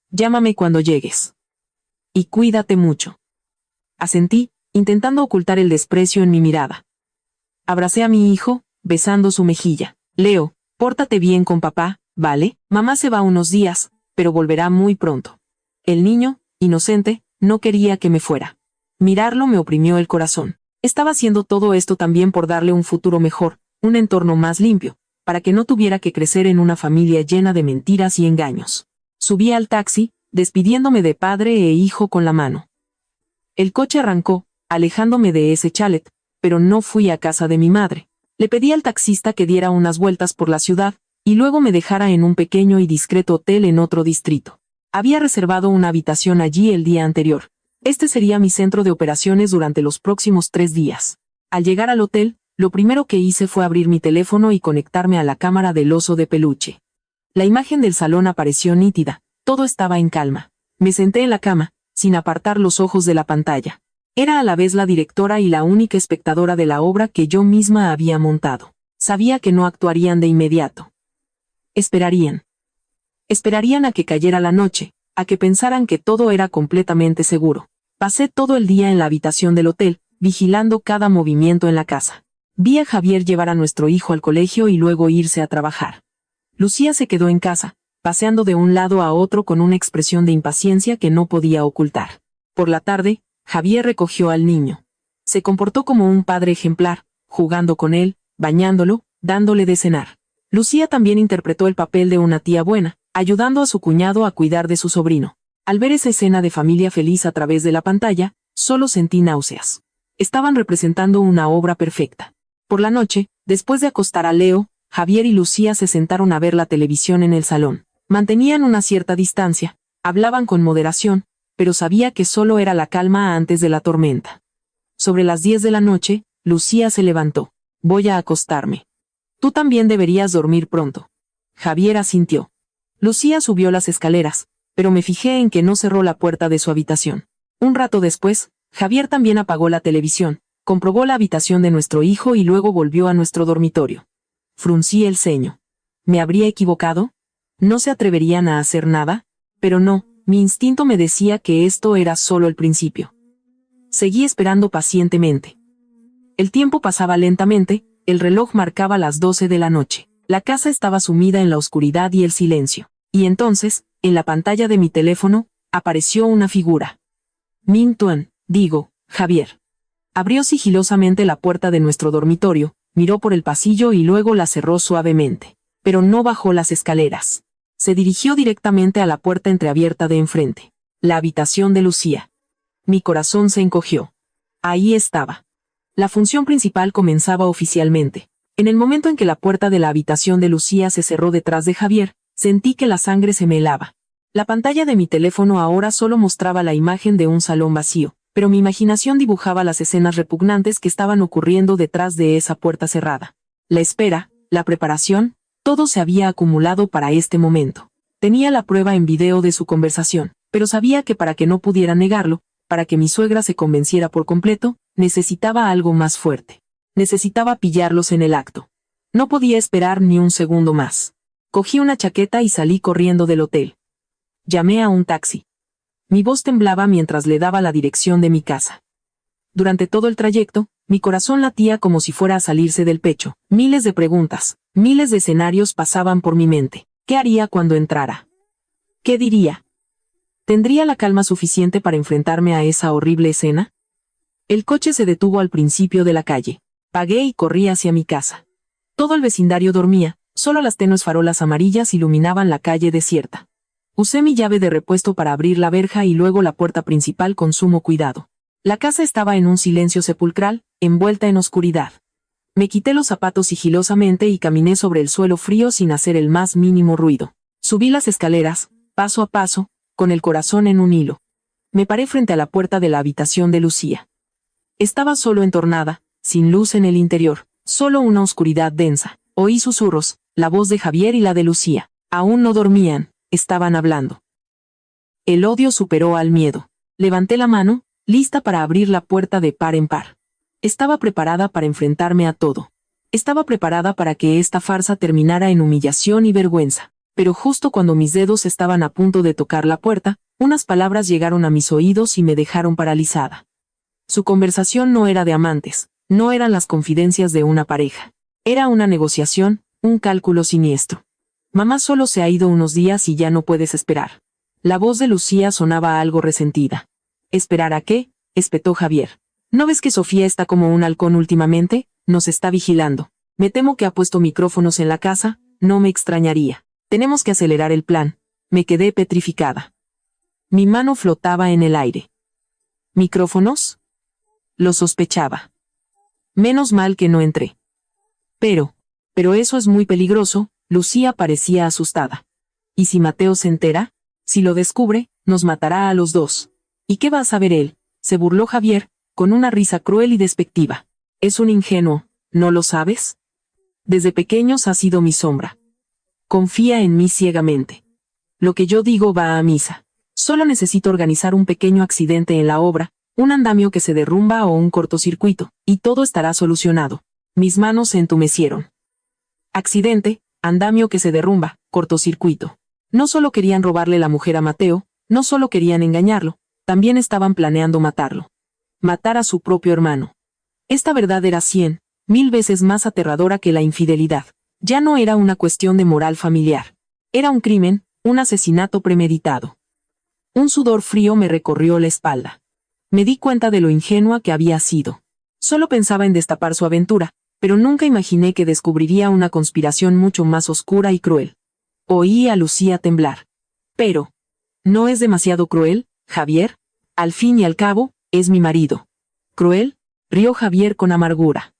Llámame cuando llegues. Y cuídate mucho. Asentí, intentando ocultar el desprecio en mi mirada. Abracé a mi hijo, besando su mejilla. Leo, pórtate bien con papá, ¿vale? Mamá se va unos días, pero volverá muy pronto. El niño, inocente, no quería que me fuera. Mirarlo me oprimió el corazón. Estaba haciendo todo esto también por darle un futuro mejor, un entorno más limpio, para que no tuviera que crecer en una familia llena de mentiras y engaños. Subí al taxi, despidiéndome de padre e hijo con la mano. El coche arrancó, alejándome de ese chalet, pero no fui a casa de mi madre. Le pedí al taxista que diera unas vueltas por la ciudad, y luego me dejara en un pequeño y discreto hotel en otro distrito. Había reservado una habitación allí el día anterior. Este sería mi centro de operaciones durante los próximos 3 días. Al llegar al hotel, lo primero que hice fue abrir mi teléfono y conectarme a la cámara del oso de peluche. La imagen del salón apareció nítida, todo estaba en calma. Me senté en la cama, sin apartar los ojos de la pantalla. Era a la vez la directora y la única espectadora de la obra que yo misma había montado. Sabía que no actuarían de inmediato. Esperarían. Esperarían a que cayera la noche, a que pensaran que todo era completamente seguro. Pasé todo el día en la habitación del hotel, vigilando cada movimiento en la casa. Vi a Javier llevar a nuestro hijo al colegio y luego irse a trabajar. Lucía se quedó en casa, paseando de un lado a otro con una expresión de impaciencia que no podía ocultar. Por la tarde, Javier recogió al niño. Se comportó como un padre ejemplar, jugando con él, bañándolo, dándole de cenar. Lucía también interpretó el papel de una tía buena, ayudando a su cuñado a cuidar de su sobrino. Al ver esa escena de familia feliz a través de la pantalla, solo sentí náuseas. Estaban representando una obra perfecta. Por la noche, después de acostar a Leo, Javier y Lucía se sentaron a ver la televisión en el salón. Mantenían una cierta distancia, hablaban con moderación, pero sabía que solo era la calma antes de la tormenta. Sobre las 10 de la noche, Lucía se levantó. Voy a acostarme. Tú también deberías dormir pronto. Javier asintió. Lucía subió las escaleras, pero me fijé en que no cerró la puerta de su habitación. Un rato después, Javier también apagó la televisión, comprobó la habitación de nuestro hijo y luego volvió a nuestro dormitorio. Fruncí el ceño. ¿Me habría equivocado? ¿No se atreverían a hacer nada? Pero no, mi instinto me decía que esto era solo el principio. Seguí esperando pacientemente. El tiempo pasaba lentamente, el reloj marcaba las 12 de la noche. La casa estaba sumida en la oscuridad y el silencio. Y entonces, en la pantalla de mi teléfono, apareció una figura. Minh Tuan, Javier. Abrió sigilosamente la puerta de nuestro dormitorio, miró por el pasillo y luego la cerró suavemente. Pero no bajó las escaleras. Se dirigió directamente a la puerta entreabierta de enfrente. La habitación de Lucía. Mi corazón se encogió. Ahí estaba. La función principal comenzaba oficialmente. En el momento en que la puerta de la habitación de Lucía se cerró detrás de Javier, sentí que la sangre se me helaba. La pantalla de mi teléfono ahora solo mostraba la imagen de un salón vacío, pero mi imaginación dibujaba las escenas repugnantes que estaban ocurriendo detrás de esa puerta cerrada. La espera, la preparación, todo se había acumulado para este momento. Tenía la prueba en video de su conversación, pero sabía que para que no pudiera negarlo, para que mi suegra se convenciera por completo, necesitaba algo más fuerte. Necesitaba pillarlos en el acto. No podía esperar ni un segundo más. Cogí una chaqueta y salí corriendo del hotel. Llamé a un taxi. Mi voz temblaba mientras le daba la dirección de mi casa. Durante todo el trayecto, mi corazón latía como si fuera a salirse del pecho. Miles de preguntas, miles de escenarios pasaban por mi mente. ¿Qué haría cuando entrara? ¿Qué diría? ¿Tendría la calma suficiente para enfrentarme a esa horrible escena? El coche se detuvo al principio de la calle. Pagué y corrí hacia mi casa. Todo el vecindario dormía, solo las tenues farolas amarillas iluminaban la calle desierta. Usé mi llave de repuesto para abrir la verja y luego la puerta principal con sumo cuidado. La casa estaba en un silencio sepulcral, envuelta en oscuridad. Me quité los zapatos sigilosamente y caminé sobre el suelo frío sin hacer el más mínimo ruido. Subí las escaleras, paso a paso, con el corazón en un hilo. Me paré frente a la puerta de la habitación de Lucía. Estaba solo entornada, sin luz en el interior, solo una oscuridad densa. Oí susurros, la voz de Javier y la de Lucía. Aún no dormían, estaban hablando. El odio superó al miedo. Levanté la mano, lista para abrir la puerta de par en par. Estaba preparada para enfrentarme a todo. Estaba preparada para que esta farsa terminara en humillación y vergüenza. Pero justo cuando mis dedos estaban a punto de tocar la puerta, unas palabras llegaron a mis oídos y me dejaron paralizada. Su conversación no era de amantes, no eran las confidencias de una pareja. Era una negociación, un cálculo siniestro. Mamá solo se ha ido unos días y ya no puedes esperar. La voz de Lucía sonaba algo resentida. ¿Esperar a qué?, espetó Javier. ¿No ves que Sofía está como un halcón últimamente? Nos está vigilando. Me temo que ha puesto micrófonos en la casa, no me extrañaría. Tenemos que acelerar el plan. Me quedé petrificada. Mi mano flotaba en el aire. ¿Micrófonos? Lo sospechaba. Menos mal que no entré. Pero eso es muy peligroso, Lucía parecía asustada. ¿Y si Mateo se entera? Si lo descubre, nos matará a los dos. ¿Y qué va a saber él? Se burló Javier, con una risa cruel y despectiva. Es un ingenuo, ¿no lo sabes? Desde pequeños ha sido mi sombra. Confía en mí ciegamente. Lo que yo digo va a misa. Solo necesito organizar un pequeño accidente en la obra, un andamio que se derrumba o un cortocircuito, y todo estará solucionado. Mis manos se entumecieron. Accidente, andamio que se derrumba, cortocircuito. No solo querían robarle la mujer a Mateo, no solo querían engañarlo, también estaban planeando matarlo. Matar a su propio hermano. Esta verdad era 100.000 veces más aterradora que la infidelidad. Ya no era una cuestión de moral familiar. Era un crimen, un asesinato premeditado. Un sudor frío me recorrió la espalda. Me di cuenta de lo ingenua que había sido. Solo pensaba en destapar su aventura, pero nunca imaginé que descubriría una conspiración mucho más oscura y cruel. Oí a Lucía temblar. Pero, ¿no es demasiado cruel, Javier? Al fin y al cabo, es mi marido. ¿Cruel? rió Javier con amargura.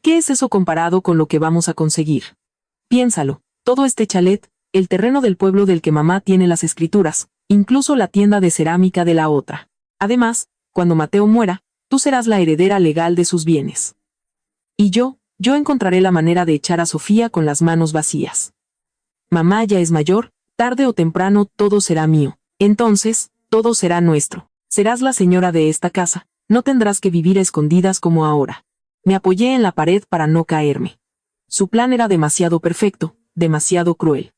¿Qué es eso comparado con lo que vamos a conseguir? Piénsalo, todo este chalet, el terreno del pueblo del que mamá tiene las escrituras, incluso la tienda de cerámica de la otra. Además, cuando Mateo muera, tú serás la heredera legal de sus bienes. Y yo encontraré la manera de echar a Sofía con las manos vacías. Mamá ya es mayor, tarde o temprano todo será mío. Entonces, todo será nuestro. Serás la señora de esta casa, no tendrás que vivir a escondidas como ahora. Me apoyé en la pared para no caerme. Su plan era demasiado perfecto, demasiado cruel.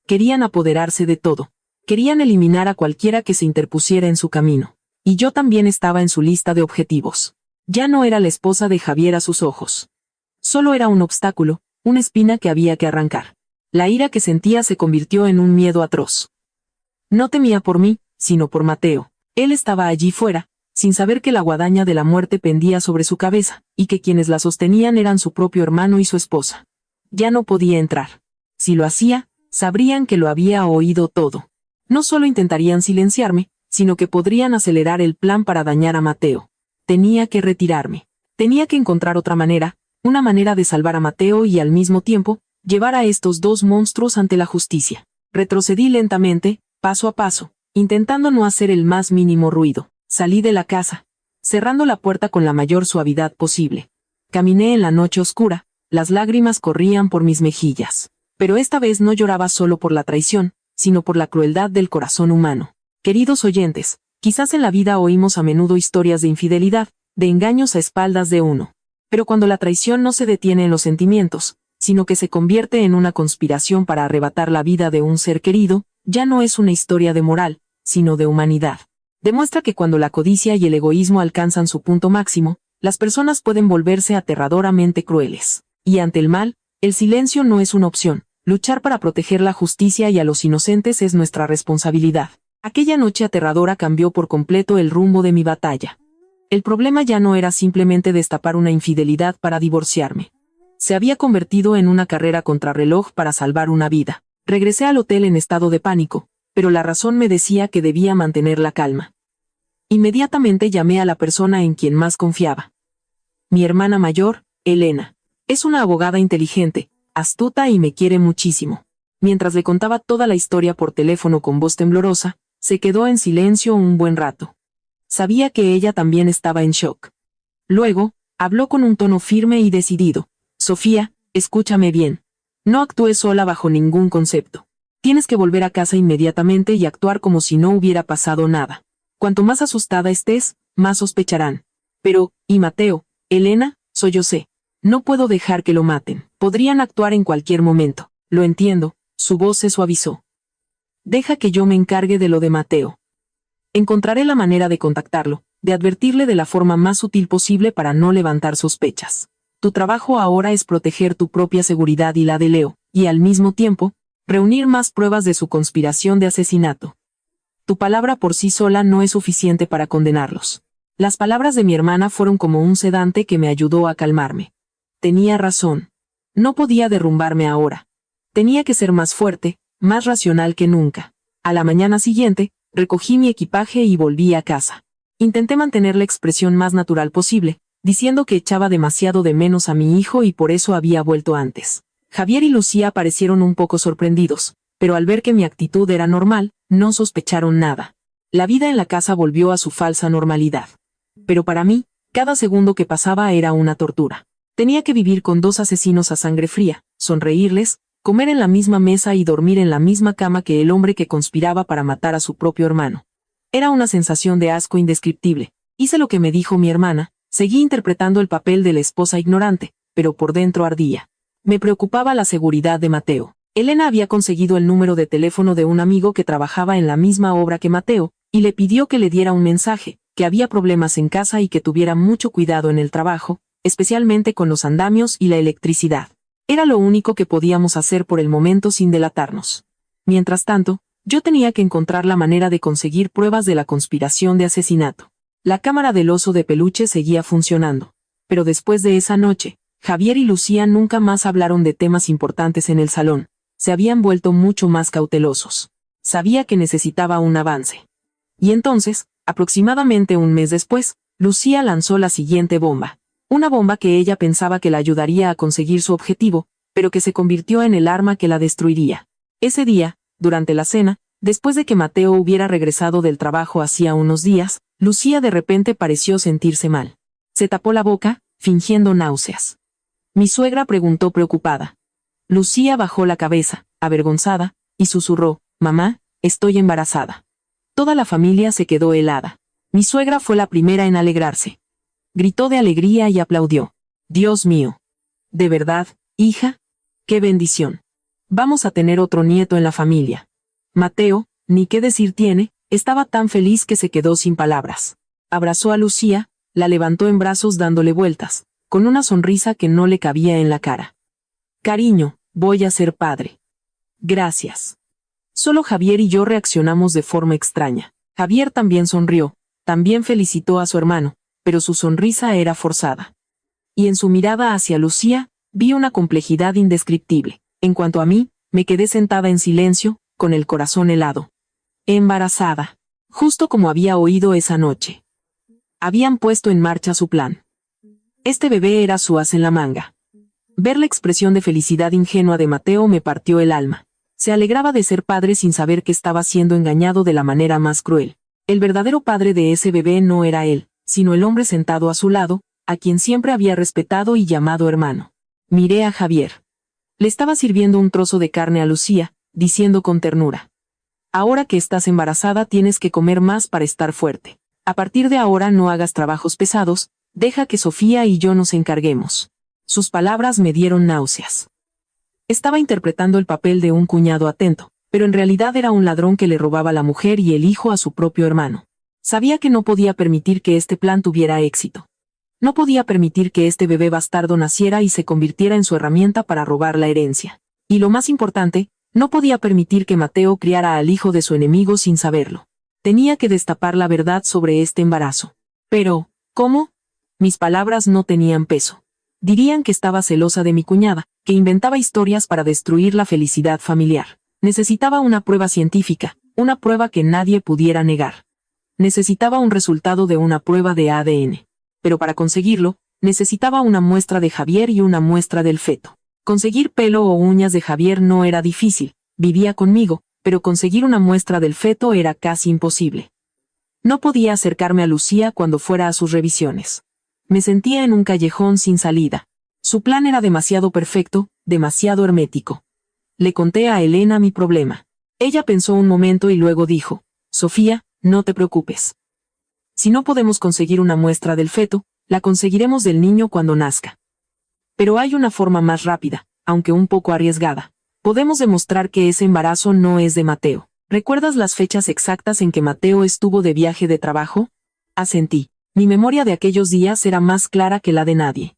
Querían apoderarse de todo. Querían eliminar a cualquiera que se interpusiera en su camino. Y yo también estaba en su lista de objetivos. Ya no era la esposa de Javier a sus ojos. Solo era un obstáculo, una espina que había que arrancar. La ira que sentía se convirtió en un miedo atroz. No temía por mí, sino por Mateo. Él estaba allí fuera, sin saber que la guadaña de la muerte pendía sobre su cabeza, y que quienes la sostenían eran su propio hermano y su esposa. Ya no podía entrar. Si lo hacía, sabrían que lo había oído todo. No solo intentarían silenciarme, sino que podrían acelerar el plan para dañar a Mateo. Tenía que retirarme. Tenía que encontrar otra manera, una manera de salvar a Mateo y al mismo tiempo, llevar a estos dos monstruos ante la justicia. Retrocedí lentamente, paso a paso, intentando no hacer el más mínimo ruido. Salí de la casa, cerrando la puerta con la mayor suavidad posible. Caminé en la noche oscura, las lágrimas corrían por mis mejillas. Pero esta vez no lloraba solo por la traición, sino por la crueldad del corazón humano. Queridos oyentes, quizás en la vida oímos a menudo historias de infidelidad, de engaños a espaldas de uno. Pero cuando la traición no se detiene en los sentimientos, sino que se convierte en una conspiración para arrebatar la vida de un ser querido, ya no es una historia de moral, sino de humanidad. Demuestra que cuando la codicia y el egoísmo alcanzan su punto máximo, las personas pueden volverse aterradoramente crueles. Y ante el mal, el silencio no es una opción. Luchar para proteger la justicia y a los inocentes es nuestra responsabilidad. Aquella noche aterradora cambió por completo el rumbo de mi batalla. El problema ya no era simplemente destapar una infidelidad para divorciarme. Se había convertido en una carrera contrarreloj para salvar una vida. Regresé al hotel en estado de pánico, pero la razón me decía que debía mantener la calma. Inmediatamente llamé a la persona en quien más confiaba. Mi hermana mayor, Elena. Es una abogada inteligente, astuta y me quiere muchísimo. Mientras le contaba toda la historia por teléfono con voz temblorosa, se quedó en silencio un buen rato. Sabía que ella también estaba en shock. Luego, habló con un tono firme y decidido. Sofía, escúchame bien. No actúes sola bajo ningún concepto. Tienes que volver a casa inmediatamente y actuar como si no hubiera pasado nada. Cuanto más asustada estés, más sospecharán. Pero, ¿y Mateo? Elena, sollocé. No puedo dejar que lo maten. Podrían actuar en cualquier momento. Lo entiendo, su voz se suavizó. Deja que yo me encargue de lo de Mateo. Encontraré la manera de contactarlo, de advertirle de la forma más sutil posible para no levantar sospechas. Tu trabajo ahora es proteger tu propia seguridad y la de Leo, y al mismo tiempo, reunir más pruebas de su conspiración de asesinato. Tu palabra por sí sola no es suficiente para condenarlos. Las palabras de mi hermana fueron como un sedante que me ayudó a calmarme. Tenía razón. No podía derrumbarme ahora. Tenía que ser más fuerte, más racional que nunca. A la mañana siguiente, recogí mi equipaje y volví a casa. Intenté mantener la expresión más natural posible, diciendo que echaba demasiado de menos a mi hijo y por eso había vuelto antes. Javier y Lucía parecieron un poco sorprendidos, pero al ver que mi actitud era normal, no sospecharon nada. La vida en la casa volvió a su falsa normalidad. Pero para mí, cada segundo que pasaba era una tortura. Tenía que vivir con dos asesinos a sangre fría, sonreírles, comer en la misma mesa y dormir en la misma cama que el hombre que conspiraba para matar a su propio hermano. Era una sensación de asco indescriptible. Hice lo que me dijo mi hermana, seguí interpretando el papel de la esposa ignorante, pero por dentro ardía. Me preocupaba la seguridad de Mateo. Elena había conseguido el número de teléfono de un amigo que trabajaba en la misma obra que Mateo, y le pidió que le diera un mensaje, que había problemas en casa y que tuviera mucho cuidado en el trabajo, especialmente con los andamios y la electricidad. Era lo único que podíamos hacer por el momento sin delatarnos. Mientras tanto, yo tenía que encontrar la manera de conseguir pruebas de la conspiración de asesinato. La cámara del oso de peluche seguía funcionando. Pero después de esa noche, Javier y Lucía nunca más hablaron de temas importantes en el salón. Se habían vuelto mucho más cautelosos. Sabía que necesitaba un avance. Y entonces, aproximadamente un mes después, Lucía lanzó la siguiente bomba. Una bomba que ella pensaba que la ayudaría a conseguir su objetivo, pero que se convirtió en el arma que la destruiría. Ese día, durante la cena, después de que Mateo hubiera regresado del trabajo hacía unos días, Lucía de repente pareció sentirse mal. Se tapó la boca, fingiendo náuseas. Mi suegra preguntó preocupada. Lucía bajó la cabeza, avergonzada, y susurró: «Mamá, estoy embarazada». Toda la familia se quedó helada. Mi suegra fue la primera en alegrarse. Gritó de alegría y aplaudió. «Dios mío. ¿De verdad, hija? ¡Qué bendición! Vamos a tener otro nieto en la familia». Mateo, ni qué decir tiene, estaba tan feliz que se quedó sin palabras. Abrazó a Lucía, la levantó en brazos dándole vueltas, con una sonrisa que no le cabía en la cara. «Cariño, voy a ser padre». «Gracias». Solo Javier y yo reaccionamos de forma extraña. Javier también sonrió, también felicitó a su hermano, pero su sonrisa era forzada. Y en su mirada hacia Lucía, vi una complejidad indescriptible. En cuanto a mí, me quedé sentada en silencio, con el corazón helado. Embarazada. Justo como había oído esa noche. Habían puesto en marcha su plan. Este bebé era su as en la manga. Ver la expresión de felicidad ingenua de Mateo me partió el alma. Se alegraba de ser padre sin saber que estaba siendo engañado de la manera más cruel. El verdadero padre de ese bebé no era él, sino el hombre sentado a su lado, a quien siempre había respetado y llamado hermano. Miré a Javier. Le estaba sirviendo un trozo de carne a Lucía, diciendo con ternura: «Ahora que estás embarazada tienes que comer más para estar fuerte. A partir de ahora no hagas trabajos pesados, deja que Sofía y yo nos encarguemos». Sus palabras me dieron náuseas. Estaba interpretando el papel de un cuñado atento, pero en realidad era un ladrón que le robaba la mujer y el hijo a su propio hermano. Sabía que no podía permitir que este plan tuviera éxito. No podía permitir que este bebé bastardo naciera y se convirtiera en su herramienta para robar la herencia. Y lo más importante, no podía permitir que Mateo criara al hijo de su enemigo sin saberlo. Tenía que destapar la verdad sobre este embarazo. Pero, ¿cómo? Mis palabras no tenían peso. Dirían que estaba celosa de mi cuñada, que inventaba historias para destruir la felicidad familiar. Necesitaba una prueba científica, una prueba que nadie pudiera negar. Necesitaba un resultado de una prueba de ADN. Pero para conseguirlo, necesitaba una muestra de Javier y una muestra del feto. Conseguir pelo o uñas de Javier no era difícil, vivía conmigo, pero conseguir una muestra del feto era casi imposible. No podía acercarme a Lucía cuando fuera a sus revisiones. Me sentía en un callejón sin salida. Su plan era demasiado perfecto, demasiado hermético. Le conté a Elena mi problema. Ella pensó un momento y luego dijo: «Sofía, no te preocupes. Si no podemos conseguir una muestra del feto, la conseguiremos del niño cuando nazca. Pero hay una forma más rápida, aunque un poco arriesgada. Podemos demostrar que ese embarazo no es de Mateo». ¿Recuerdas las fechas exactas en que Mateo estuvo de viaje de trabajo? Asentí. Mi memoria de aquellos días era más clara que la de nadie.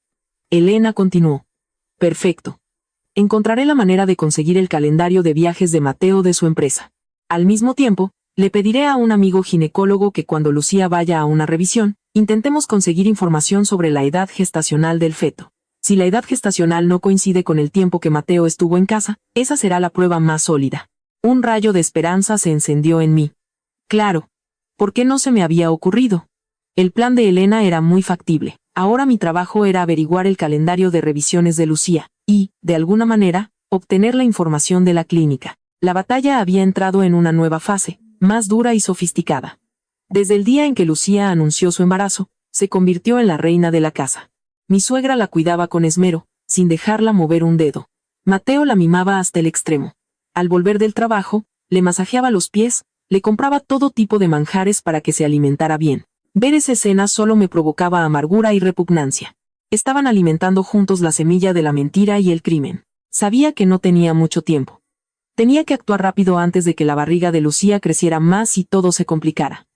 Elena continuó: «Perfecto. Encontraré la manera de conseguir el calendario de viajes de Mateo de su empresa. Al mismo tiempo, le pediré a un amigo ginecólogo que cuando Lucía vaya a una revisión, intentemos conseguir información sobre la edad gestacional del feto. Si la edad gestacional no coincide con el tiempo que Mateo estuvo en casa, esa será la prueba más sólida». Un rayo de esperanza se encendió en mí. Claro. ¿Por qué no se me había ocurrido? El plan de Elena era muy factible. Ahora mi trabajo era averiguar el calendario de revisiones de Lucía, y, de alguna manera, obtener la información de la clínica. La batalla había entrado en una nueva fase, más dura y sofisticada. Desde el día en que Lucía anunció su embarazo, se convirtió en la reina de la casa. Mi suegra la cuidaba con esmero, sin dejarla mover un dedo. Mateo la mimaba hasta el extremo. Al volver del trabajo, le masajeaba los pies, le compraba todo tipo de manjares para que se alimentara bien. Ver esa escena solo me provocaba amargura y repugnancia. Estaban alimentando juntos la semilla de la mentira y el crimen. Sabía que no tenía mucho tiempo. Tenía que actuar rápido antes de que la barriga de Lucía creciera más y todo se complicara.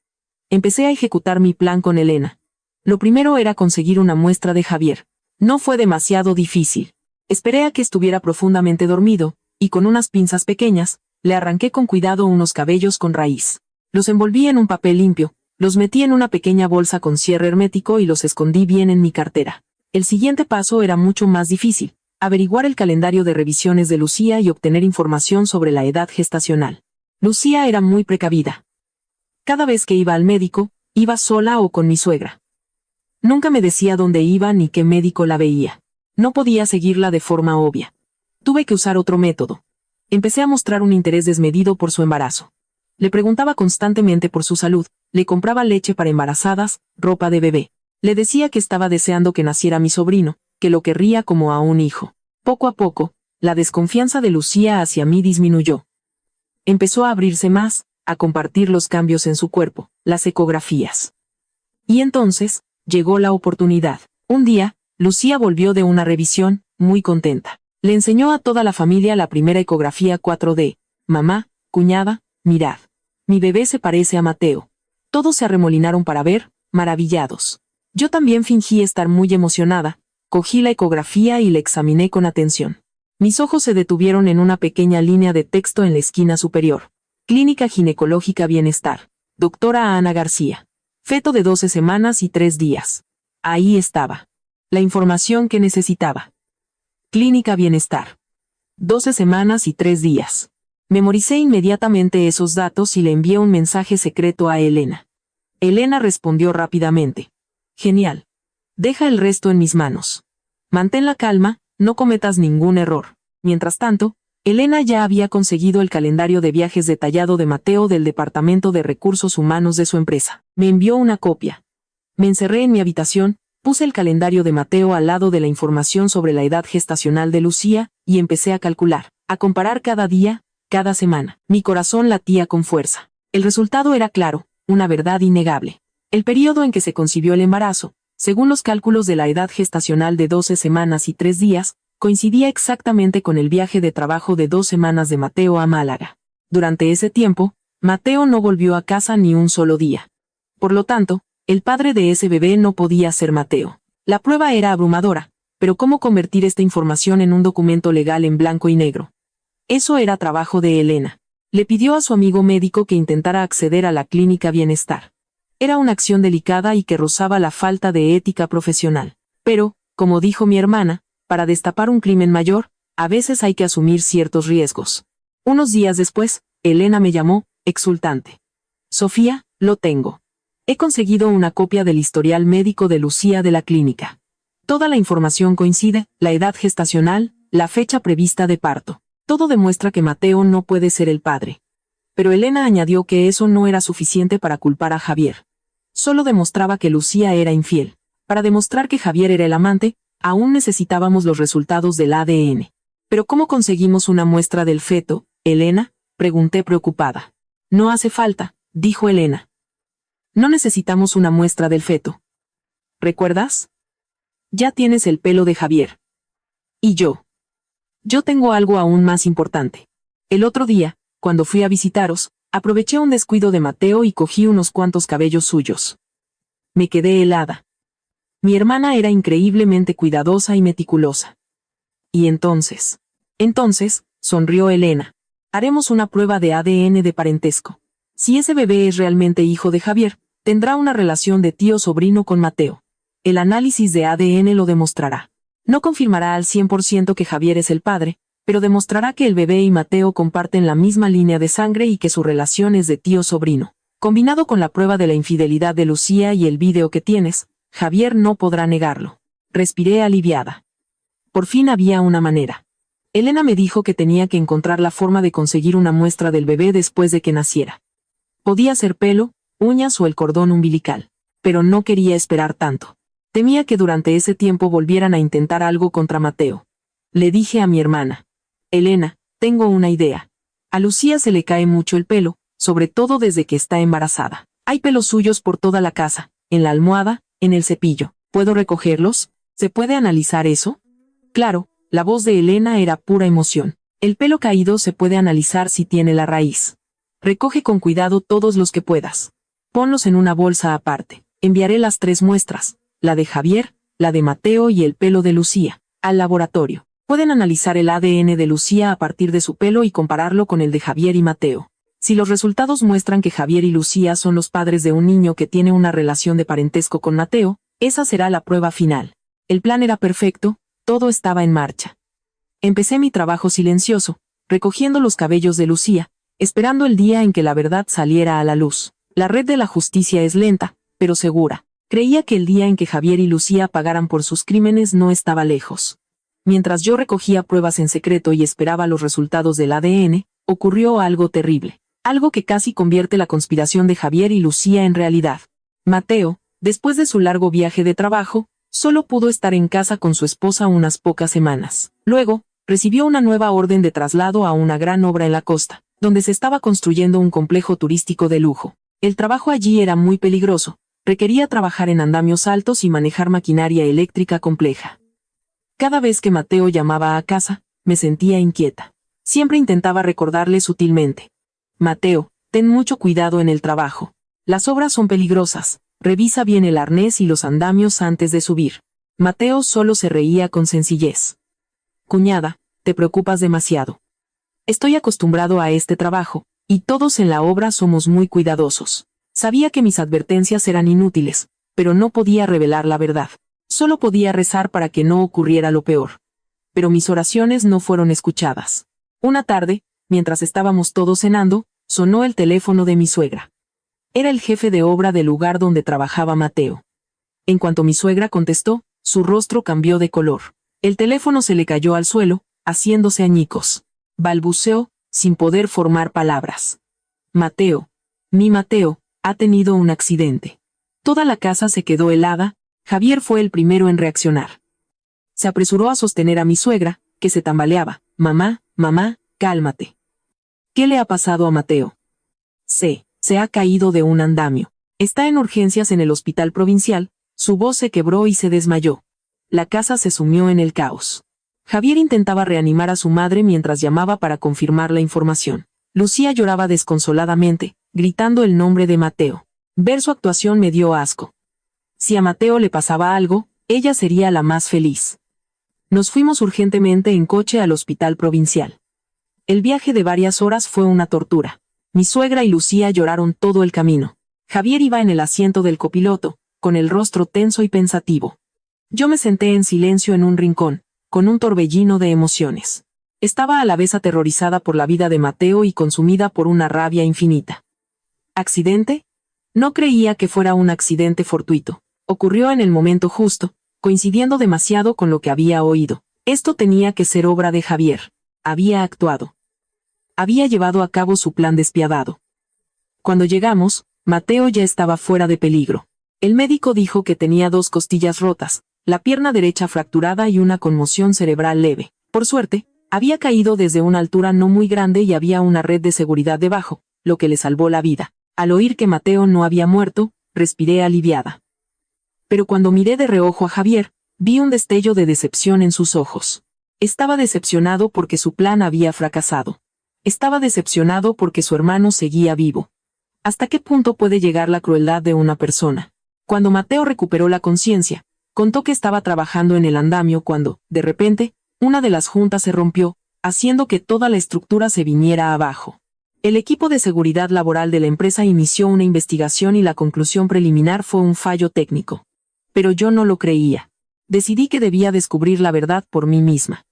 Empecé a ejecutar mi plan con Elena. Lo primero era conseguir una muestra de Javier. No fue demasiado difícil. Esperé a que estuviera profundamente dormido, y con unas pinzas pequeñas, le arranqué con cuidado unos cabellos con raíz. Los envolví en un papel limpio, los metí en una pequeña bolsa con cierre hermético y los escondí bien en mi cartera. El siguiente paso era mucho más difícil: averiguar el calendario de revisiones de Lucía y obtener información sobre la edad gestacional. Lucía era muy precavida. Cada vez que iba al médico, iba sola o con mi suegra. Nunca me decía dónde iba ni qué médico la veía. No podía seguirla de forma obvia. Tuve que usar otro método. Empecé a mostrar un interés desmedido por su embarazo. Le preguntaba constantemente por su salud, le compraba leche para embarazadas, ropa de bebé. Le decía que estaba deseando que naciera mi sobrino, que lo querría como a un hijo. Poco a poco, la desconfianza de Lucía hacia mí disminuyó. Empezó a abrirse más, a compartir los cambios en su cuerpo, las ecografías. Y entonces, llegó la oportunidad. Un día, Lucía volvió de una revisión, muy contenta. Le enseñó a toda la familia la primera ecografía 4D. Mamá, cuñada, mirad. Mi bebé se parece a Mateo. Todos se arremolinaron para ver, maravillados. Yo también fingí estar muy emocionada, cogí la ecografía y la examiné con atención. Mis ojos se detuvieron en una pequeña línea de texto en la esquina superior. Clínica Ginecológica Bienestar. Doctora Ana García. Feto de 12 semanas y 3 días. Ahí estaba. La información que necesitaba. Clínica Bienestar. 12 semanas y 3 días. Memoricé inmediatamente esos datos y le envié un mensaje secreto a Elena. Elena respondió rápidamente. Genial. Deja el resto en mis manos. Mantén la calma, no cometas ningún error. Mientras tanto, Elena ya había conseguido el calendario de viajes detallado de Mateo del Departamento de Recursos Humanos de su empresa. Me envió una copia. Me encerré en mi habitación, puse el calendario de Mateo al lado de la información sobre la edad gestacional de Lucía, y empecé a calcular, a comparar cada día, cada semana. Mi corazón latía con fuerza. El resultado era claro, una verdad innegable. El período en que se concibió el embarazo, según los cálculos de la edad gestacional de 12 semanas y 3 días, coincidía exactamente con el viaje de trabajo de 2 semanas de Mateo a Málaga. Durante ese tiempo, Mateo no volvió a casa ni un solo día. Por lo tanto, el padre de ese bebé no podía ser Mateo. La prueba era abrumadora, pero ¿cómo convertir esta información en un documento legal en blanco y negro? Eso era trabajo de Elena. Le pidió a su amigo médico que intentara acceder a la clínica Bienestar. Era una acción delicada y que rozaba la falta de ética profesional. Pero, como dijo mi hermana, para destapar un crimen mayor, a veces hay que asumir ciertos riesgos. Unos días después, Elena me llamó, exultante. Sofía, lo tengo. He conseguido una copia del historial médico de Lucía de la clínica. Toda la información coincide, la edad gestacional, la fecha prevista de parto. Todo demuestra que Mateo no puede ser el padre. Pero Elena añadió que eso no era suficiente para culpar a Javier. Solo demostraba que Lucía era infiel. Para demostrar que Javier era el amante, aún necesitábamos los resultados del ADN. ¿Pero cómo conseguimos una muestra del feto, Elena? Pregunté preocupada. No hace falta, dijo Elena. No necesitamos una muestra del feto. ¿Recuerdas? Ya tienes el pelo de Javier. ¿Y yo? Yo tengo algo aún más importante. El otro día, cuando fui a visitaros, aproveché un descuido de Mateo y cogí unos cuantos cabellos suyos. Me quedé helada. Mi hermana era increíblemente cuidadosa y meticulosa. Y entonces, sonrió Elena. Haremos una prueba de ADN de parentesco. Si ese bebé es realmente hijo de Javier, tendrá una relación de tío-sobrino con Mateo. El análisis de ADN lo demostrará. No confirmará al 100% que Javier es el padre, pero demostrará que el bebé y Mateo comparten la misma línea de sangre y que su relación es de tío-sobrino. Combinado con la prueba de la infidelidad de Lucía y el vídeo que tienes, Javier no podrá negarlo. Respiré aliviada. Por fin había una manera. Elena me dijo que tenía que encontrar la forma de conseguir una muestra del bebé después de que naciera. Podía ser pelo, uñas o el cordón umbilical. Pero no quería esperar tanto. Temía que durante ese tiempo volvieran a intentar algo contra Mateo. Le dije a mi hermana. Elena, tengo una idea. A Lucía se le cae mucho el pelo, sobre todo desde que está embarazada. Hay pelos suyos por toda la casa, en la almohada, en el cepillo. ¿Puedo recogerlos? ¿Se puede analizar eso? Claro, la voz de Elena era pura emoción. El pelo caído se puede analizar si tiene la raíz. Recoge con cuidado todos los que puedas. Ponlos en una bolsa aparte. Enviaré las 3 muestras, la de Javier, la de Mateo y el pelo de Lucía, al laboratorio. Pueden analizar el ADN de Lucía a partir de su pelo y compararlo con el de Javier y Mateo. Si los resultados muestran que Javier y Lucía son los padres de un niño que tiene una relación de parentesco con Mateo, esa será la prueba final. El plan era perfecto, todo estaba en marcha. Empecé mi trabajo silencioso, recogiendo los cabellos de Lucía, esperando el día en que la verdad saliera a la luz. La red de la justicia es lenta, pero segura. Creía que el día en que Javier y Lucía pagaran por sus crímenes no estaba lejos. Mientras yo recogía pruebas en secreto y esperaba los resultados del ADN, ocurrió algo terrible. Algo que casi convierte la conspiración de Javier y Lucía en realidad. Mateo, después de su largo viaje de trabajo, solo pudo estar en casa con su esposa unas pocas semanas. Luego, recibió una nueva orden de traslado a una gran obra en la costa, donde se estaba construyendo un complejo turístico de lujo. El trabajo allí era muy peligroso, requería trabajar en andamios altos y manejar maquinaria eléctrica compleja. Cada vez que Mateo llamaba a casa, me sentía inquieta. Siempre intentaba recordarle sutilmente: Mateo, ten mucho cuidado en el trabajo. Las obras son peligrosas, revisa bien el arnés y los andamios antes de subir. Mateo solo se reía con sencillez. Cuñada, te preocupas demasiado. Estoy acostumbrado a este trabajo, y todos en la obra somos muy cuidadosos. Sabía que mis advertencias eran inútiles, pero no podía revelar la verdad. Solo podía rezar para que no ocurriera lo peor. Pero mis oraciones no fueron escuchadas. Una tarde, mientras estábamos todos cenando, sonó el teléfono de mi suegra. Era el jefe de obra del lugar donde trabajaba Mateo. En cuanto mi suegra contestó, su rostro cambió de color. El teléfono se le cayó al suelo, haciéndose añicos. Balbuceó, sin poder formar palabras. Mateo, mi Mateo, ha tenido un accidente. Toda la casa se quedó helada. Javier fue el primero en reaccionar. Se apresuró a sostener a mi suegra, que se tambaleaba. Mamá, mamá, cálmate. ¿Qué le ha pasado a Mateo? Se ha caído de un andamio. Está en urgencias en el hospital provincial. Su voz se quebró y se desmayó. La casa se sumió en el caos. Javier intentaba reanimar a su madre mientras llamaba para confirmar la información. Lucía lloraba desconsoladamente, gritando el nombre de Mateo. Ver su actuación me dio asco. Si a Mateo le pasaba algo, ella sería la más feliz. Nos fuimos urgentemente en coche al hospital provincial. El viaje de varias horas fue una tortura. Mi suegra y Lucía lloraron todo el camino. Javier iba en el asiento del copiloto, con el rostro tenso y pensativo. Yo me senté en silencio en un rincón, con un torbellino de emociones. Estaba a la vez aterrorizada por la vida de Mateo y consumida por una rabia infinita. ¿Accidente? No creía que fuera un accidente fortuito. Ocurrió en el momento justo, coincidiendo demasiado con lo que había oído. Esto tenía que ser obra de Javier. Había actuado. Había llevado a cabo su plan despiadado. Cuando llegamos, Mateo ya estaba fuera de peligro. El médico dijo que tenía 2 costillas rotas, la pierna derecha fracturada y una conmoción cerebral leve. Por suerte, había caído desde una altura no muy grande y había una red de seguridad debajo, lo que le salvó la vida. Al oír que Mateo no había muerto, respiré aliviada. Pero cuando miré de reojo a Javier, vi un destello de decepción en sus ojos. Estaba decepcionado porque su plan había fracasado. Estaba decepcionado porque su hermano seguía vivo. ¿Hasta qué punto puede llegar la crueldad de una persona? Cuando Mateo recuperó la conciencia, contó que estaba trabajando en el andamio cuando, de repente, una de las juntas se rompió, haciendo que toda la estructura se viniera abajo. El equipo de seguridad laboral de la empresa inició una investigación y la conclusión preliminar fue un fallo técnico. Pero yo no lo creía. Decidí que debía descubrir la verdad por mí misma.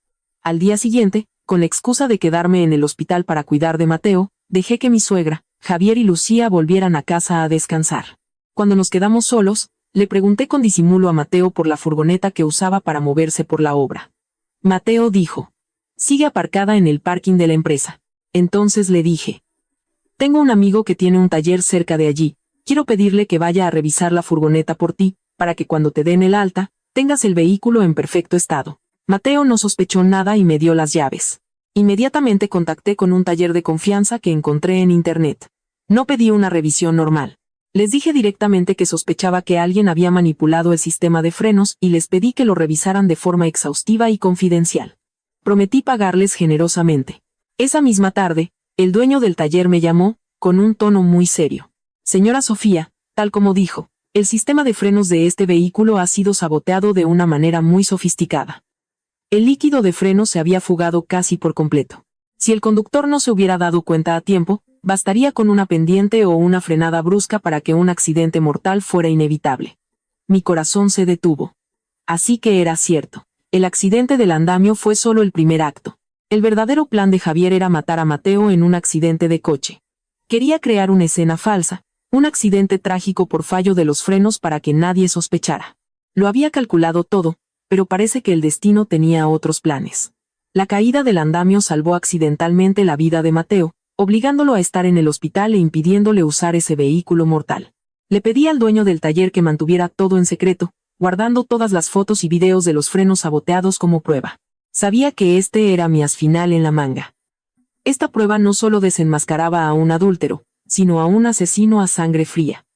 Al día siguiente, con la excusa de quedarme en el hospital para cuidar de Mateo, dejé que mi suegra, Javier y Lucía volvieran a casa a descansar. Cuando nos quedamos solos, le pregunté con disimulo a Mateo por la furgoneta que usaba para moverse por la obra. Mateo dijo: sigue aparcada en el parking de la empresa. Entonces le dije: tengo un amigo que tiene un taller cerca de allí, quiero pedirle que vaya a revisar la furgoneta por ti, para que cuando te den el alta, tengas el vehículo en perfecto estado. Mateo no sospechó nada y me dio las llaves. Inmediatamente contacté con un taller de confianza que encontré en internet. No pedí una revisión normal. Les dije directamente que sospechaba que alguien había manipulado el sistema de frenos y les pedí que lo revisaran de forma exhaustiva y confidencial. Prometí pagarles generosamente. Esa misma tarde, el dueño del taller me llamó, con un tono muy serio. Señora Sofía, tal como dijo, el sistema de frenos de este vehículo ha sido saboteado de una manera muy sofisticada. El líquido de freno se había fugado casi por completo. Si el conductor no se hubiera dado cuenta a tiempo, bastaría con una pendiente o una frenada brusca para que un accidente mortal fuera inevitable. Mi corazón se detuvo. Así que era cierto. El accidente del andamio fue solo el primer acto. El verdadero plan de Javier era matar a Mateo en un accidente de coche. Quería crear una escena falsa, Un accidente trágico por fallo de los frenos para que nadie sospechara. Lo había calculado todo, pero parece que el destino tenía otros planes. La caída del andamio salvó accidentalmente la vida de Mateo, obligándolo a estar en el hospital e impidiéndole usar ese vehículo mortal. Le pedí al dueño del taller que mantuviera todo en secreto, guardando todas las fotos y videos de los frenos saboteados como prueba. Sabía que este era mi as final en la manga. Esta prueba no solo desenmascaraba a un adúltero, sino a un asesino a sangre fría.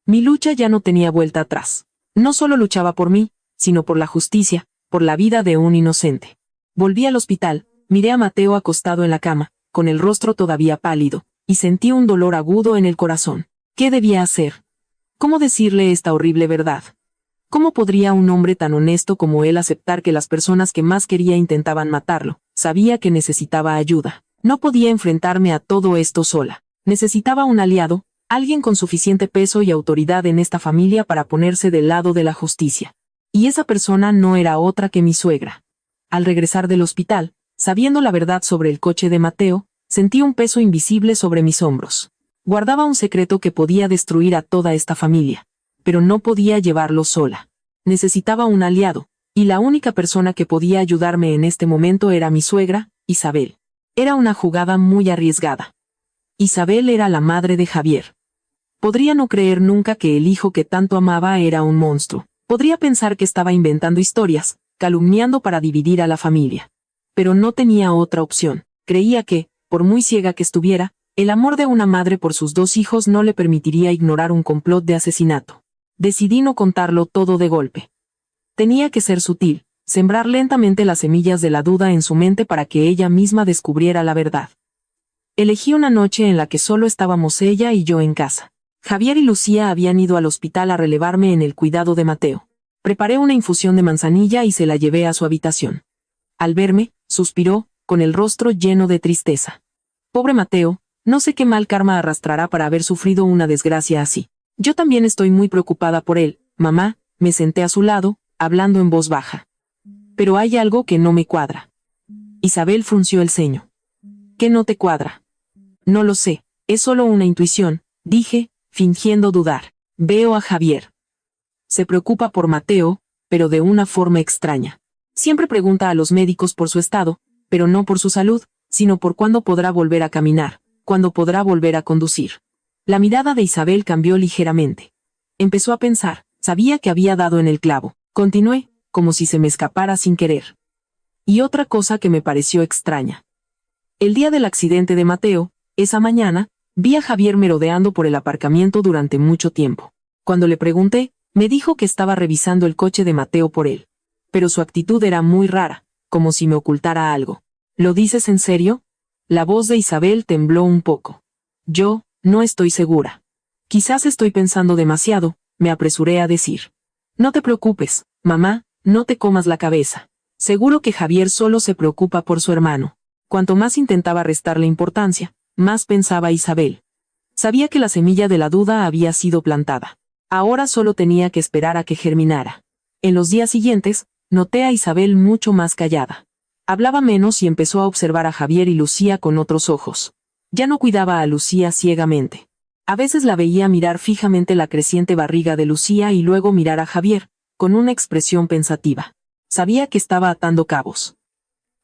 Mi lucha ya no tenía vuelta atrás. No solo luchaba por mí, sino por la justicia, por la vida de un inocente. Volví al hospital, miré a Mateo acostado en la cama, con el rostro todavía pálido, y sentí un dolor agudo en el corazón. ¿Qué debía hacer? ¿Cómo decirle esta horrible verdad? ¿Cómo podría un hombre tan honesto como él aceptar que las personas que más quería intentaban matarlo? Sabía que necesitaba ayuda. No podía enfrentarme a todo esto sola. Necesitaba un aliado, alguien con suficiente peso y autoridad en esta familia para ponerse del lado de la justicia. Y esa persona no era otra que mi suegra. Al regresar del hospital, sabiendo la verdad sobre el coche de Mateo, sentí un peso invisible sobre mis hombros. Guardaba un secreto que podía destruir a toda esta familia, pero no podía llevarlo sola. Necesitaba un aliado, y la única persona que podía ayudarme en este momento era mi suegra, Isabel. Era una jugada muy arriesgada. Isabel era la madre de Javier. Podría no creer nunca que el hijo que tanto amaba era un monstruo. Podría pensar que estaba inventando historias, calumniando para dividir a la familia. Pero no tenía otra opción. Creía que, por muy ciega que estuviera, el amor de una madre por sus dos hijos no le permitiría ignorar un complot de asesinato. Decidí no contarlo todo de golpe. Tenía que ser sutil, sembrar lentamente las semillas de la duda en su mente para que ella misma descubriera la verdad. Elegí una noche en la que solo estábamos ella y yo en casa. Javier y Lucía habían ido al hospital a relevarme en el cuidado de Mateo. Preparé una infusión de manzanilla y se la llevé a su habitación. Al verme, suspiró, con el rostro lleno de tristeza. Pobre Mateo, no sé qué mal karma arrastrará para haber sufrido una desgracia así. Yo también estoy muy preocupada por él, mamá. Me senté a su lado, hablando en voz baja. Pero hay algo que no me cuadra. Isabel frunció el ceño. ¿Qué no te cuadra? No lo sé, es solo una intuición, dije, fingiendo dudar. Veo a Javier. Se preocupa por Mateo, pero de una forma extraña. Siempre pregunta a los médicos por su estado, pero no por su salud, sino por cuándo podrá volver a caminar, cuándo podrá volver a conducir. La mirada de Isabel cambió ligeramente. Empezó a pensar, sabía que había dado en el clavo. Continué, como si se me escapara sin querer. Y otra cosa que me pareció extraña. El día del accidente de Mateo, esa mañana, vi a Javier merodeando por el aparcamiento durante mucho tiempo. Cuando le pregunté, me dijo que estaba revisando el coche de Mateo por él. Pero su actitud era muy rara, como si me ocultara algo. ¿Lo dices en serio? La voz de Isabel tembló un poco. Yo, no estoy segura. Quizás estoy pensando demasiado, me apresuré a decir. No te preocupes, mamá, no te comas la cabeza. Seguro que Javier solo se preocupa por su hermano. Cuanto más intentaba restarle importancia, más pensaba Isabel. Sabía que la semilla de la duda había sido plantada. Ahora solo tenía que esperar a que germinara. En los días siguientes, noté a Isabel mucho más callada. Hablaba menos y empezó a observar a Javier y Lucía con otros ojos. Ya no cuidaba a Lucía ciegamente. A veces la veía mirar fijamente la creciente barriga de Lucía y luego mirar a Javier, con una expresión pensativa. Sabía que estaba atando cabos.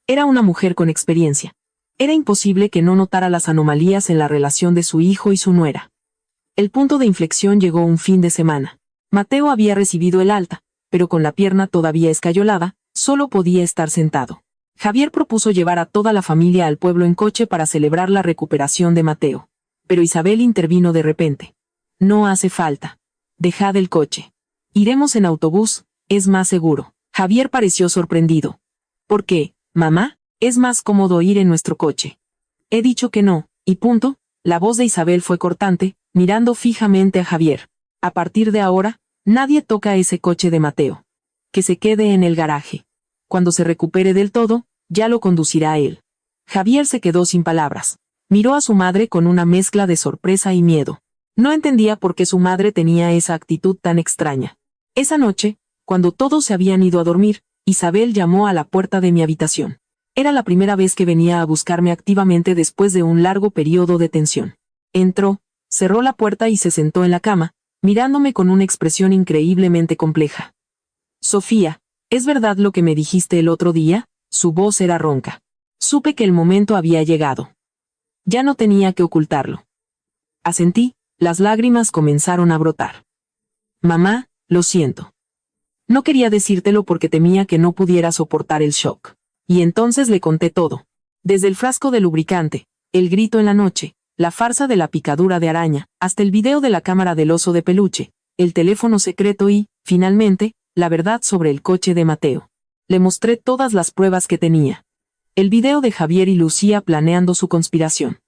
Era una mujer con experiencia. Era imposible que no notara las anomalías en la relación de su hijo y su nuera. El punto de inflexión llegó un fin de semana. Mateo había recibido el alta, pero con la pierna todavía escayolada, solo podía estar sentado. Javier propuso llevar a toda la familia al pueblo en coche para celebrar la recuperación de Mateo. Pero Isabel intervino de repente. No hace falta. Dejad el coche. Iremos en autobús, es más seguro. Javier pareció sorprendido. ¿Por qué, mamá? Es más cómodo ir en nuestro coche. He dicho que no, y punto. La voz de Isabel fue cortante, mirando fijamente a Javier. A partir de ahora, nadie toca ese coche de Mateo. Que se quede en el garaje. Cuando se recupere del todo, ya lo conducirá él. Javier se quedó sin palabras. Miró a su madre con una mezcla de sorpresa y miedo. No entendía por qué su madre tenía esa actitud tan extraña. Esa noche, cuando todos se habían ido a dormir, Isabel llamó a la puerta de mi habitación. Era la primera vez que venía a buscarme activamente después de un largo periodo de tensión. Entró, cerró la puerta y se sentó en la cama, mirándome con una expresión increíblemente compleja. Sofía, ¿es verdad lo que me dijiste el otro día? Su voz era ronca. Supe que el momento había llegado. Ya no tenía que ocultarlo. Asentí, las lágrimas comenzaron a brotar. Mamá, lo siento. No quería decírtelo porque temía que no pudiera soportar el shock. Y entonces le conté todo. Desde el frasco de lubricante, el grito en la noche, la farsa de la picadura de araña, hasta el video de la cámara del oso de peluche, el teléfono secreto y, finalmente, la verdad sobre el coche de Mateo. Le mostré todas las pruebas que tenía. El video de Javier y Lucía planeando su conspiración.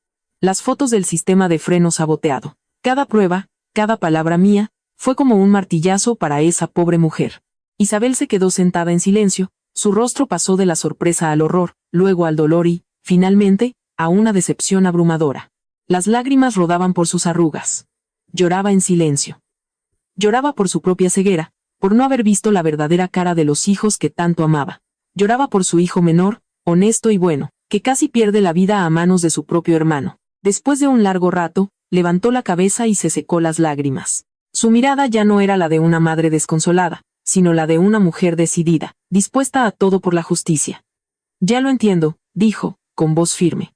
Las fotos del sistema de freno saboteado. Cada prueba, cada palabra mía, fue como un martillazo para esa pobre mujer. Isabel se quedó sentada en silencio, su rostro pasó de la sorpresa al horror, luego al dolor y, finalmente, a una decepción abrumadora. Las lágrimas rodaban por sus arrugas. Lloraba en silencio. Lloraba por su propia ceguera, por no haber visto la verdadera cara de los hijos que tanto amaba. Lloraba por su hijo menor, honesto y bueno, que casi pierde la vida a manos de su propio hermano. Después de un largo rato, levantó la cabeza y se secó las lágrimas. Su mirada ya no era la de una madre desconsolada, sino la de una mujer decidida, dispuesta a todo por la justicia. Ya lo entiendo, dijo, con voz firme.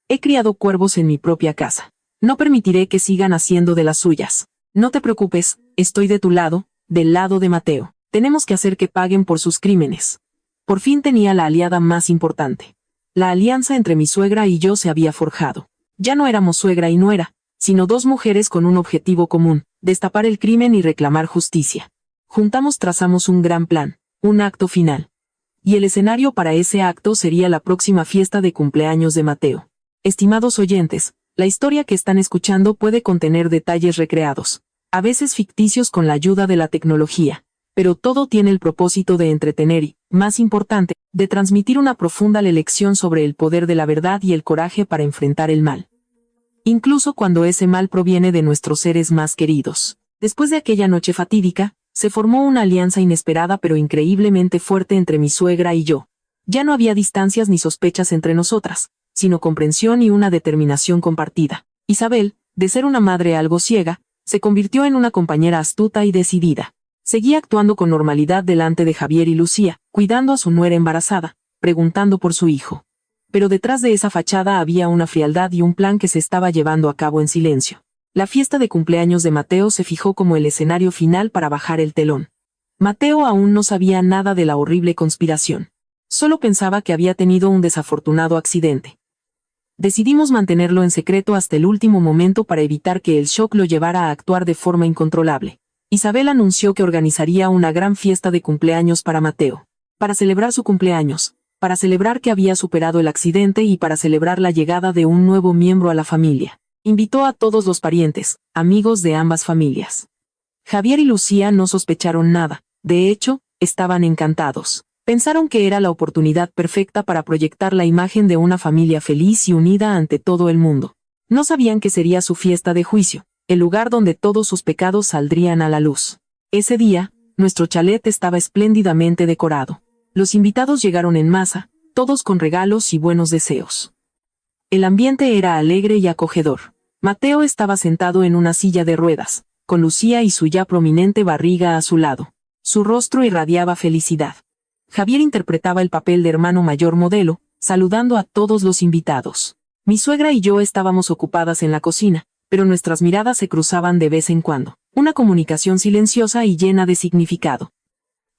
He criado cuervos en mi propia casa. No permitiré que sigan haciendo de las suyas. No te preocupes, estoy de tu lado, del lado de Mateo. Tenemos que hacer que paguen por sus crímenes. Por fin tenía la aliada más importante. La alianza entre mi suegra y yo se había forjado. Ya no éramos suegra y nuera, sino dos mujeres con un objetivo común, destapar el crimen y reclamar justicia. Juntamos trazamos un gran plan, un acto final. Y el escenario para ese acto sería la próxima fiesta de cumpleaños de Mateo. Estimados oyentes, la historia que están escuchando puede contener detalles recreados, a veces ficticios con la ayuda de la tecnología, pero todo tiene el propósito de entretener y, más importante, de transmitir una profunda lección sobre el poder de la verdad y el coraje para enfrentar el mal. Incluso cuando ese mal proviene de nuestros seres más queridos. Después de aquella noche fatídica, se formó una alianza inesperada pero increíblemente fuerte entre mi suegra y yo. Ya no había distancias ni sospechas entre nosotras, sino comprensión y una determinación compartida. Isabel, de ser una madre algo ciega, se convirtió en una compañera astuta y decidida. Seguía actuando con normalidad delante de Javier y Lucía, cuidando a su nuera embarazada, preguntando por su hijo. Pero detrás de esa fachada había una frialdad y un plan que se estaba llevando a cabo en silencio. La fiesta de cumpleaños de Mateo se fijó como el escenario final para bajar el telón. Mateo aún no sabía nada de la horrible conspiración. Solo pensaba que había tenido un desafortunado accidente. Decidimos mantenerlo en secreto hasta el último momento para evitar que el shock lo llevara a actuar de forma incontrolable. Isabel anunció que organizaría una gran fiesta de cumpleaños para Mateo. Para celebrar su cumpleaños, para celebrar que había superado el accidente y para celebrar la llegada de un nuevo miembro a la familia. Invitó a todos los parientes, amigos de ambas familias. Javier y Lucía no sospecharon nada, de hecho, estaban encantados. Pensaron que era la oportunidad perfecta para proyectar la imagen de una familia feliz y unida ante todo el mundo. No sabían que sería su fiesta de juicio, el lugar donde todos sus pecados saldrían a la luz. Ese día, nuestro chalet estaba espléndidamente decorado. Los invitados llegaron en masa, todos con regalos y buenos deseos. El ambiente era alegre y acogedor. Mateo estaba sentado en una silla de ruedas, con Lucía y su ya prominente barriga a su lado. Su rostro irradiaba felicidad. Javier interpretaba el papel de hermano mayor modelo, saludando a todos los invitados. Mi suegra y yo estábamos ocupadas en la cocina, pero nuestras miradas se cruzaban de vez en cuando, una comunicación silenciosa y llena de significado.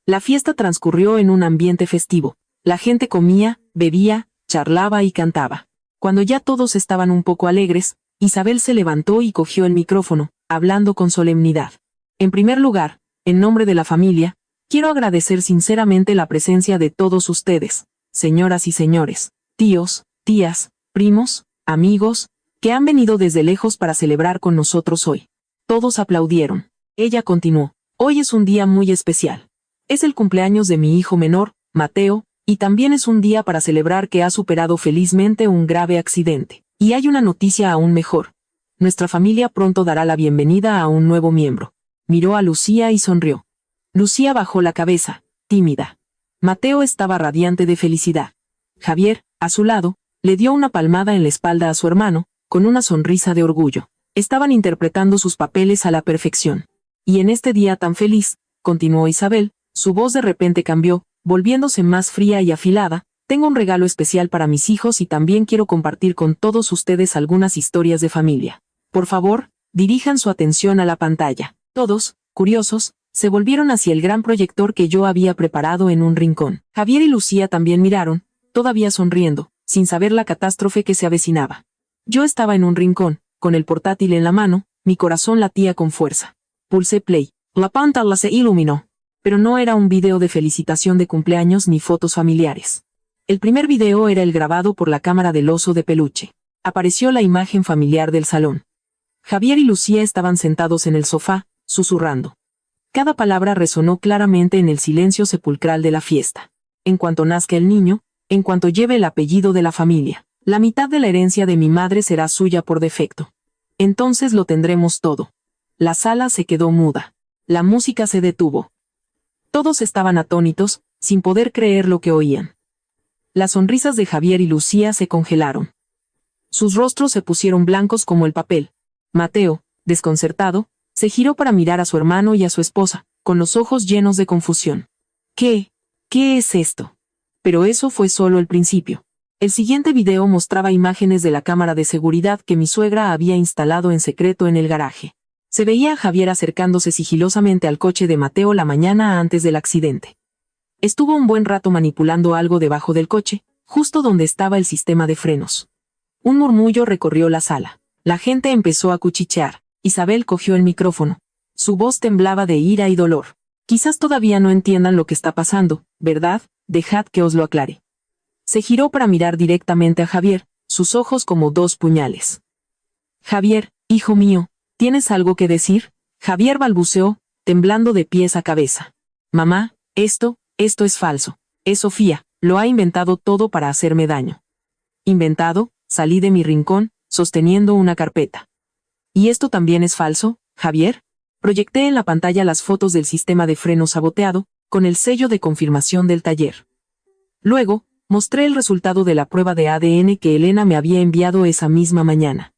La fiesta transcurrió en un ambiente festivo. La gente comía, bebía, charlaba y cantaba. Cuando ya todos estaban un poco alegres, Isabel se levantó y cogió el micrófono, hablando con solemnidad. En primer lugar, en nombre de la familia, quiero agradecer sinceramente la presencia de todos ustedes, señoras y señores, tíos, tías, primos, amigos, que han venido desde lejos para celebrar con nosotros hoy. Todos aplaudieron. Ella continuó. Hoy es un día muy especial. Es el cumpleaños de mi hijo menor, Mateo, y también es un día para celebrar que ha superado felizmente un grave accidente. Y hay una noticia aún mejor. Nuestra familia pronto dará la bienvenida a un nuevo miembro. Miró a Lucía y sonrió. Lucía bajó la cabeza, tímida. Mateo estaba radiante de felicidad. Javier, a su lado, le dio una palmada en la espalda a su hermano, con una sonrisa de orgullo. Estaban interpretando sus papeles a la perfección. Y en este día tan feliz, continuó Isabel, su voz de repente cambió, volviéndose más fría y afilada, tengo un regalo especial para mis hijos y también quiero compartir con todos ustedes algunas historias de familia. Por favor, dirijan su atención a la pantalla. Todos, curiosos, se volvieron hacia el gran proyector que yo había preparado en un rincón. Javier y Lucía también miraron, todavía sonriendo, sin saber la catástrofe que se avecinaba. Yo estaba en un rincón, con el portátil en la mano, mi corazón latía con fuerza. Pulsé play. La pantalla se iluminó. Pero no era un video de felicitación de cumpleaños ni fotos familiares. El primer video era el grabado por la cámara del oso de peluche. Apareció la imagen familiar del salón. Javier y Lucía estaban sentados en el sofá, susurrando. Cada palabra resonó claramente en el silencio sepulcral de la fiesta. En cuanto nazca el niño, en cuanto lleve el apellido de la familia, la mitad de la herencia de mi madre será suya por defecto. Entonces lo tendremos todo. La sala se quedó muda. La música se detuvo. Todos estaban atónitos, sin poder creer lo que oían. Las sonrisas de Javier y Lucía se congelaron. Sus rostros se pusieron blancos como el papel. Mateo, desconcertado, se giró para mirar a su hermano y a su esposa, con los ojos llenos de confusión. ¿Qué es esto? Pero eso fue solo el principio. El siguiente video mostraba imágenes de la cámara de seguridad que mi suegra había instalado en secreto en el garaje. Se veía a Javier acercándose sigilosamente al coche de Mateo la mañana antes del accidente. Estuvo un buen rato manipulando algo debajo del coche, justo donde estaba el sistema de frenos. Un murmullo recorrió la sala. La gente empezó a cuchichear. Isabel cogió el micrófono. Su voz temblaba de ira y dolor. Quizás todavía no entiendan lo que está pasando, ¿verdad? Dejad que os lo aclare. Se giró para mirar directamente a Javier, sus ojos como dos puñales. Javier, hijo mío, ¿tienes algo que decir? Javier balbuceó, temblando de pies a cabeza. Mamá, esto es falso. Es Sofía, lo ha inventado todo para hacerme daño. ¿Inventado? Salí de mi rincón, sosteniendo una carpeta. ¿Y esto también es falso, Javier? Proyecté en la pantalla las fotos del sistema de freno saboteado, con el sello de confirmación del taller. Luego, mostré el resultado de la prueba de ADN que Elena me había enviado esa misma mañana.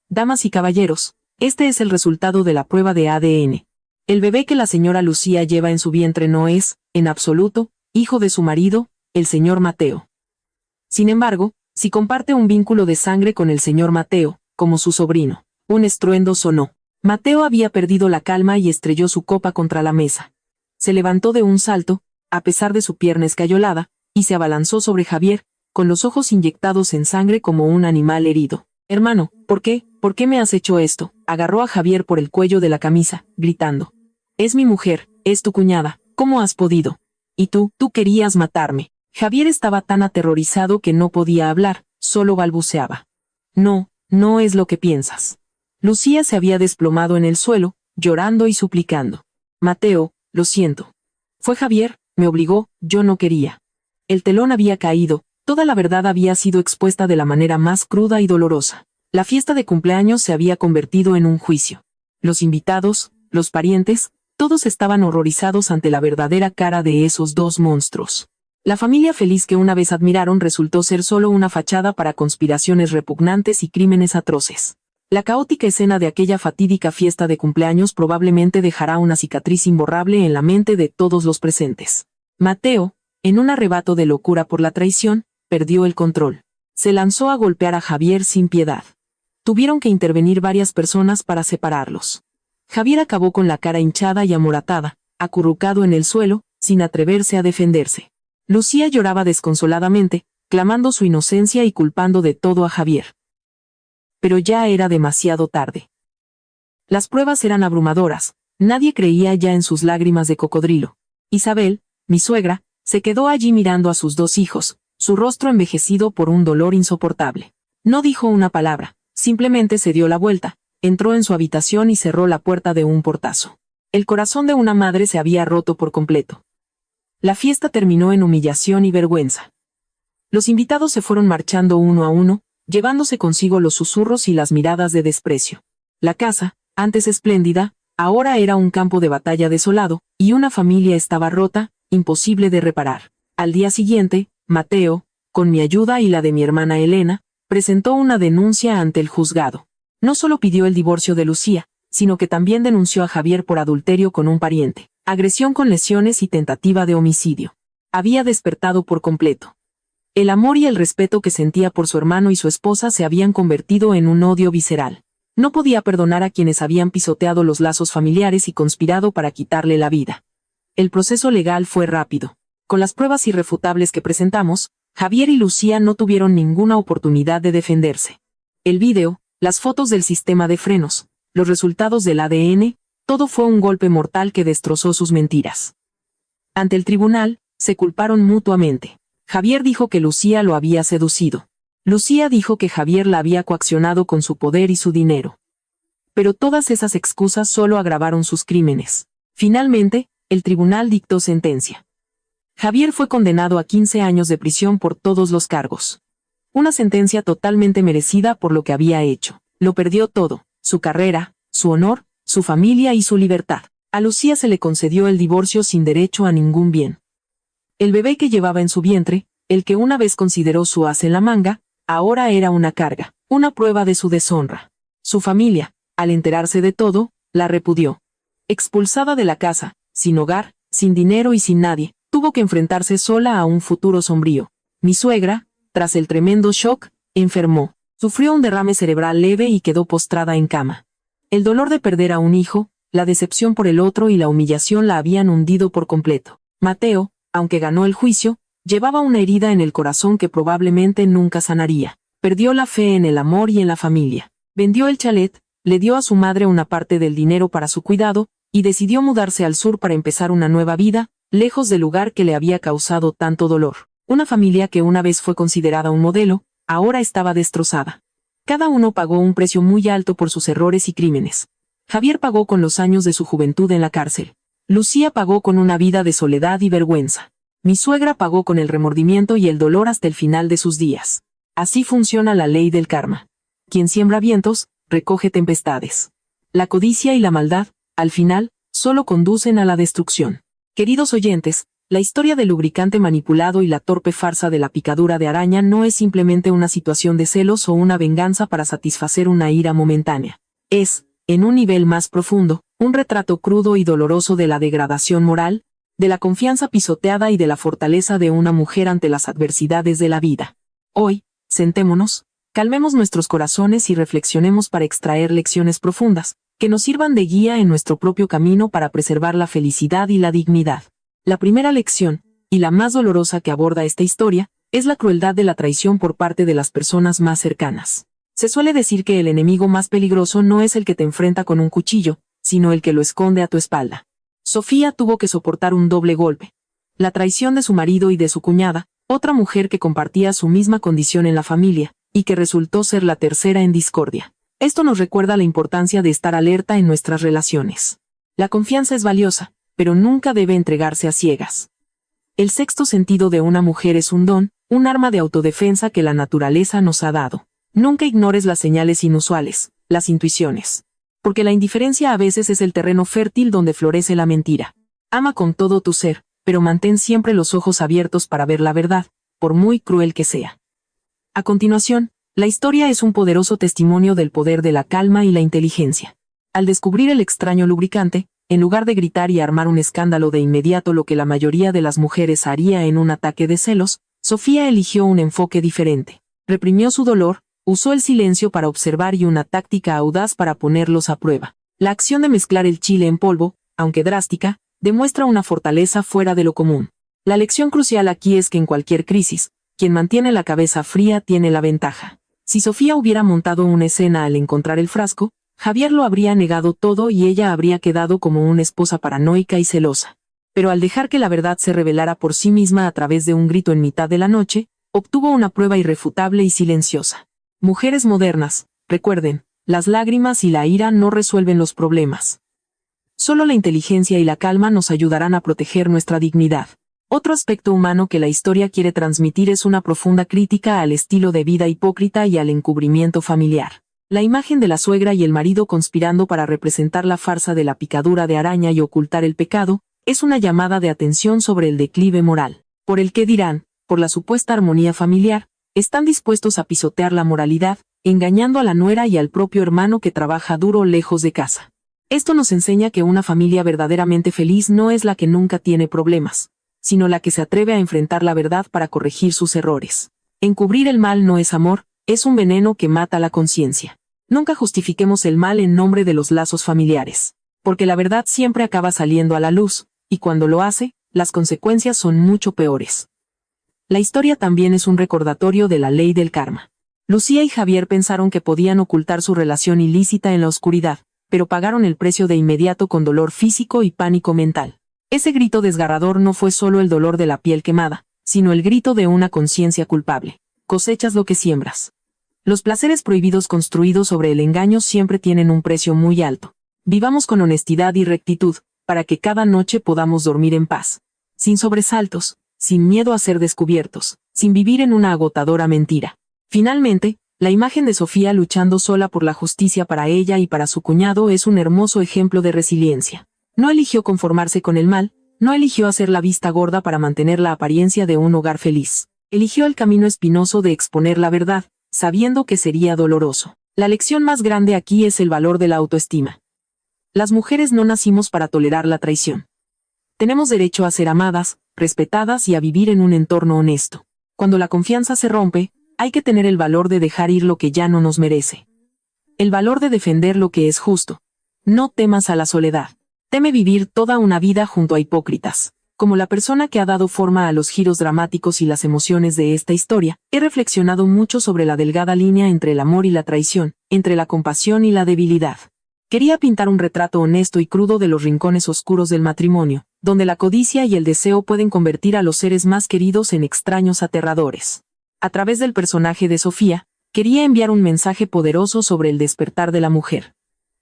Damas y caballeros, este es el resultado de la prueba de ADN. El bebé que la señora Lucía lleva en su vientre no es, en absoluto, hijo de su marido, el señor Mateo. Sin embargo, si comparte un vínculo de sangre con el señor Mateo, como su sobrino. Un estruendo sonó. Mateo había perdido la calma y estrelló su copa contra la mesa. Se levantó de un salto, a pesar de su pierna escayolada, y se abalanzó sobre Javier, con los ojos inyectados en sangre como un animal herido. Hermano, ¿por qué me has hecho esto? Agarró a Javier por el cuello de la camisa, gritando. Es mi mujer, es tu cuñada, ¿cómo has podido? Y tú querías matarme. Javier estaba tan aterrorizado que no podía hablar, solo balbuceaba. No es lo que piensas. Lucía se había desplomado en el suelo, llorando y suplicando. Mateo, lo siento. Fue Javier, me obligó, yo no quería. El telón había caído, toda la verdad había sido expuesta de la manera más cruda y dolorosa. La fiesta de cumpleaños se había convertido en un juicio. Los invitados, los parientes, todos estaban horrorizados ante la verdadera cara de esos dos monstruos. La familia feliz que una vez admiraron resultó ser solo una fachada para conspiraciones repugnantes y crímenes atroces. La caótica escena de aquella fatídica fiesta de cumpleaños probablemente dejará una cicatriz imborrable en la mente de todos los presentes. Mateo, en un arrebato de locura por la traición, perdió el control. Se lanzó a golpear a Javier sin piedad. Tuvieron que intervenir varias personas para separarlos. Javier acabó con la cara hinchada y amoratada, acurrucado en el suelo, sin atreverse a defenderse. Lucía lloraba desconsoladamente, clamando su inocencia y culpando de todo a Javier. Pero ya era demasiado tarde. Las pruebas eran abrumadoras, nadie creía ya en sus lágrimas de cocodrilo. Isabel, mi suegra, se quedó allí mirando a sus dos hijos, su rostro envejecido por un dolor insoportable. No dijo una palabra, simplemente se dio la vuelta, entró en su habitación y cerró la puerta de un portazo. El corazón de una madre se había roto por completo. La fiesta terminó en humillación y vergüenza. Los invitados se fueron marchando uno a uno, llevándose consigo los susurros y las miradas de desprecio. La casa, antes espléndida, ahora era un campo de batalla desolado, y una familia estaba rota, imposible de reparar. Al día siguiente, Mateo, con mi ayuda y la de mi hermana Elena, presentó una denuncia ante el juzgado. No solo pidió el divorcio de Lucía, sino que también denunció a Javier por adulterio con un pariente, agresión con lesiones y tentativa de homicidio. Había despertado por completo. El amor y el respeto que sentía por su hermano y su esposa se habían convertido en un odio visceral. No podía perdonar a quienes habían pisoteado los lazos familiares y conspirado para quitarle la vida. El proceso legal fue rápido. Con las pruebas irrefutables que presentamos, Javier y Lucía no tuvieron ninguna oportunidad de defenderse. El vídeo, las fotos del sistema de frenos, los resultados del ADN, todo fue un golpe mortal que destrozó sus mentiras. Ante el tribunal, se culparon mutuamente. Javier dijo que Lucía lo había seducido. Lucía dijo que Javier la había coaccionado con su poder y su dinero. Pero todas esas excusas solo agravaron sus crímenes. Finalmente, el tribunal dictó sentencia. Javier fue condenado a 15 años de prisión por todos los cargos. Una sentencia totalmente merecida por lo que había hecho. Lo perdió todo, su carrera, su honor, su familia y su libertad. A Lucía se le concedió el divorcio sin derecho a ningún bien. El bebé que llevaba en su vientre, el que una vez consideró su as en la manga, ahora era una carga, una prueba de su deshonra. Su familia, al enterarse de todo, la repudió. Expulsada de la casa, sin hogar, sin dinero y sin nadie, tuvo que enfrentarse sola a un futuro sombrío. Mi suegra, tras el tremendo shock, enfermó. Sufrió un derrame cerebral leve y quedó postrada en cama. El dolor de perder a un hijo, la decepción por el otro y la humillación la habían hundido por completo. Mateo, aunque ganó el juicio, llevaba una herida en el corazón que probablemente nunca sanaría. Perdió la fe en el amor y en la familia. Vendió el chalet, le dio a su madre una parte del dinero para su cuidado, y decidió mudarse al sur para empezar una nueva vida, lejos del lugar que le había causado tanto dolor. Una familia que una vez fue considerada un modelo, ahora estaba destrozada. Cada uno pagó un precio muy alto por sus errores y crímenes. Javier pagó con los años de su juventud en la cárcel. Lucía pagó con una vida de soledad y vergüenza. Mi suegra pagó con el remordimiento y el dolor hasta el final de sus días. Así funciona la ley del karma. Quien siembra vientos, recoge tempestades. La codicia y la maldad, al final, solo conducen a la destrucción. Queridos oyentes, la historia del lubricante manipulado y la torpe farsa de la picadura de araña no es simplemente una situación de celos o una venganza para satisfacer una ira momentánea. Es, en un nivel más profundo, un retrato crudo y doloroso de la degradación moral, de la confianza pisoteada y de la fortaleza de una mujer ante las adversidades de la vida. Hoy, sentémonos, calmemos nuestros corazones y reflexionemos para extraer lecciones profundas, que nos sirvan de guía en nuestro propio camino para preservar la felicidad y la dignidad. La primera lección, y la más dolorosa que aborda esta historia, es la crueldad de la traición por parte de las personas más cercanas. Se suele decir que el enemigo más peligroso no es el que te enfrenta con un cuchillo, sino el que lo esconde a tu espalda. Sofía tuvo que soportar un doble golpe. La traición de su marido y de su cuñada, otra mujer que compartía su misma condición en la familia, y que resultó ser la tercera en discordia. Esto nos recuerda la importancia de estar alerta en nuestras relaciones. La confianza es valiosa, pero nunca debe entregarse a ciegas. El sexto sentido de una mujer es un don, un arma de autodefensa que la naturaleza nos ha dado. Nunca ignores las señales inusuales, las intuiciones. Porque la indiferencia a veces es el terreno fértil donde florece la mentira. Ama con todo tu ser, pero mantén siempre los ojos abiertos para ver la verdad, por muy cruel que sea. A continuación, la historia es un poderoso testimonio del poder de la calma y la inteligencia. Al descubrir el extraño lubricante, en lugar de gritar y armar un escándalo de inmediato lo que la mayoría de las mujeres haría en un ataque de celos, Sofía eligió un enfoque diferente. Reprimió su dolor, usó el silencio para observar y una táctica audaz para ponerlos a prueba. La acción de mezclar el chile en polvo, aunque drástica, demuestra una fortaleza fuera de lo común. La lección crucial aquí es que en cualquier crisis, quien mantiene la cabeza fría tiene la ventaja. Si Sofía hubiera montado una escena al encontrar el frasco, Javier lo habría negado todo y ella habría quedado como una esposa paranoica y celosa. Pero al dejar que la verdad se revelara por sí misma a través de un grito en mitad de la noche, obtuvo una prueba irrefutable y silenciosa. Mujeres modernas, recuerden, las lágrimas y la ira no resuelven los problemas. Solo la inteligencia y la calma nos ayudarán a proteger nuestra dignidad. Otro aspecto humano que la historia quiere transmitir es una profunda crítica al estilo de vida hipócrita y al encubrimiento familiar. La imagen de la suegra y el marido conspirando para representar la farsa de la picadura de araña y ocultar el pecado, es una llamada de atención sobre el declive moral. Por el que dirán, por la supuesta armonía familiar, están dispuestos a pisotear la moralidad, engañando a la nuera y al propio hermano que trabaja duro lejos de casa. Esto nos enseña que una familia verdaderamente feliz no es la que nunca tiene problemas, sino la que se atreve a enfrentar la verdad para corregir sus errores. Encubrir el mal no es amor, es un veneno que mata la conciencia. Nunca justifiquemos el mal en nombre de los lazos familiares, porque la verdad siempre acaba saliendo a la luz, y cuando lo hace, las consecuencias son mucho peores. La historia también es un recordatorio de la ley del karma. Lucía y Javier pensaron que podían ocultar su relación ilícita en la oscuridad, pero pagaron el precio de inmediato con dolor físico y pánico mental. Ese grito desgarrador no fue solo el dolor de la piel quemada, sino el grito de una conciencia culpable. Cosechas lo que siembras. Los placeres prohibidos construidos sobre el engaño siempre tienen un precio muy alto. Vivamos con honestidad y rectitud, para que cada noche podamos dormir en paz, sin sobresaltos, sin miedo a ser descubiertos, sin vivir en una agotadora mentira. Finalmente, la imagen de Sofía luchando sola por la justicia para ella y para su cuñado es un hermoso ejemplo de resiliencia. No eligió conformarse con el mal, no eligió hacer la vista gorda para mantener la apariencia de un hogar feliz. Eligió el camino espinoso de exponer la verdad, sabiendo que sería doloroso. La lección más grande aquí es el valor de la autoestima. Las mujeres no nacimos para tolerar la traición. Tenemos derecho a ser amadas, respetadas y a vivir en un entorno honesto. Cuando la confianza se rompe, hay que tener el valor de dejar ir lo que ya no nos merece. El valor de defender lo que es justo. No temas a la soledad. Teme vivir toda una vida junto a hipócritas. Como la persona que ha dado forma a los giros dramáticos y las emociones de esta historia, he reflexionado mucho sobre la delgada línea entre el amor y la traición, entre la compasión y la debilidad. Quería pintar un retrato honesto y crudo de los rincones oscuros del matrimonio, donde la codicia y el deseo pueden convertir a los seres más queridos en extraños aterradores. A través del personaje de Sofía, quería enviar un mensaje poderoso sobre el despertar de la mujer.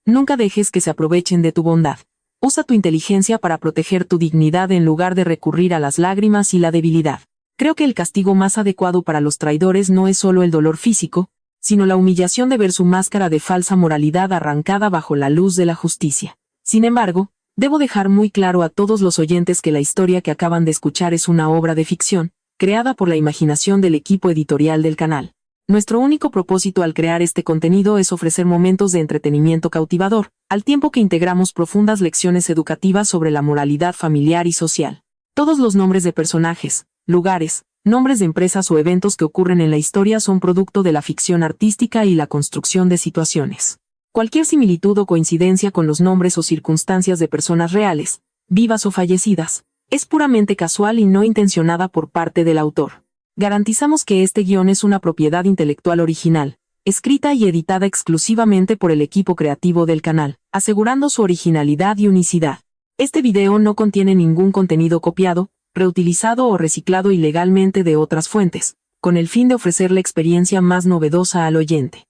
Nunca dejes que se aprovechen de tu bondad. Usa tu inteligencia para proteger tu dignidad en lugar de recurrir a las lágrimas y la debilidad. Creo que el castigo más adecuado para los traidores no es solo el dolor físico, sino la humillación de ver su máscara de falsa moralidad arrancada bajo la luz de la justicia. Sin embargo, debo dejar muy claro a todos los oyentes que la historia que acaban de escuchar es una obra de ficción, creada por la imaginación del equipo editorial del canal. Nuestro único propósito al crear este contenido es ofrecer momentos de entretenimiento cautivador, al tiempo que integramos profundas lecciones educativas sobre la moralidad familiar y social. Todos los nombres de personajes, lugares, nombres de empresas o eventos que ocurren en la historia son producto de la ficción artística y la construcción de situaciones. Cualquier similitud o coincidencia con los nombres o circunstancias de personas reales, vivas o fallecidas, es puramente casual y no intencionada por parte del autor. Garantizamos que este guión es una propiedad intelectual original, escrita y editada exclusivamente por el equipo creativo del canal, asegurando su originalidad y unicidad. Este video no contiene ningún contenido copiado, reutilizado o reciclado ilegalmente de otras fuentes, con el fin de ofrecer la experiencia más novedosa al oyente.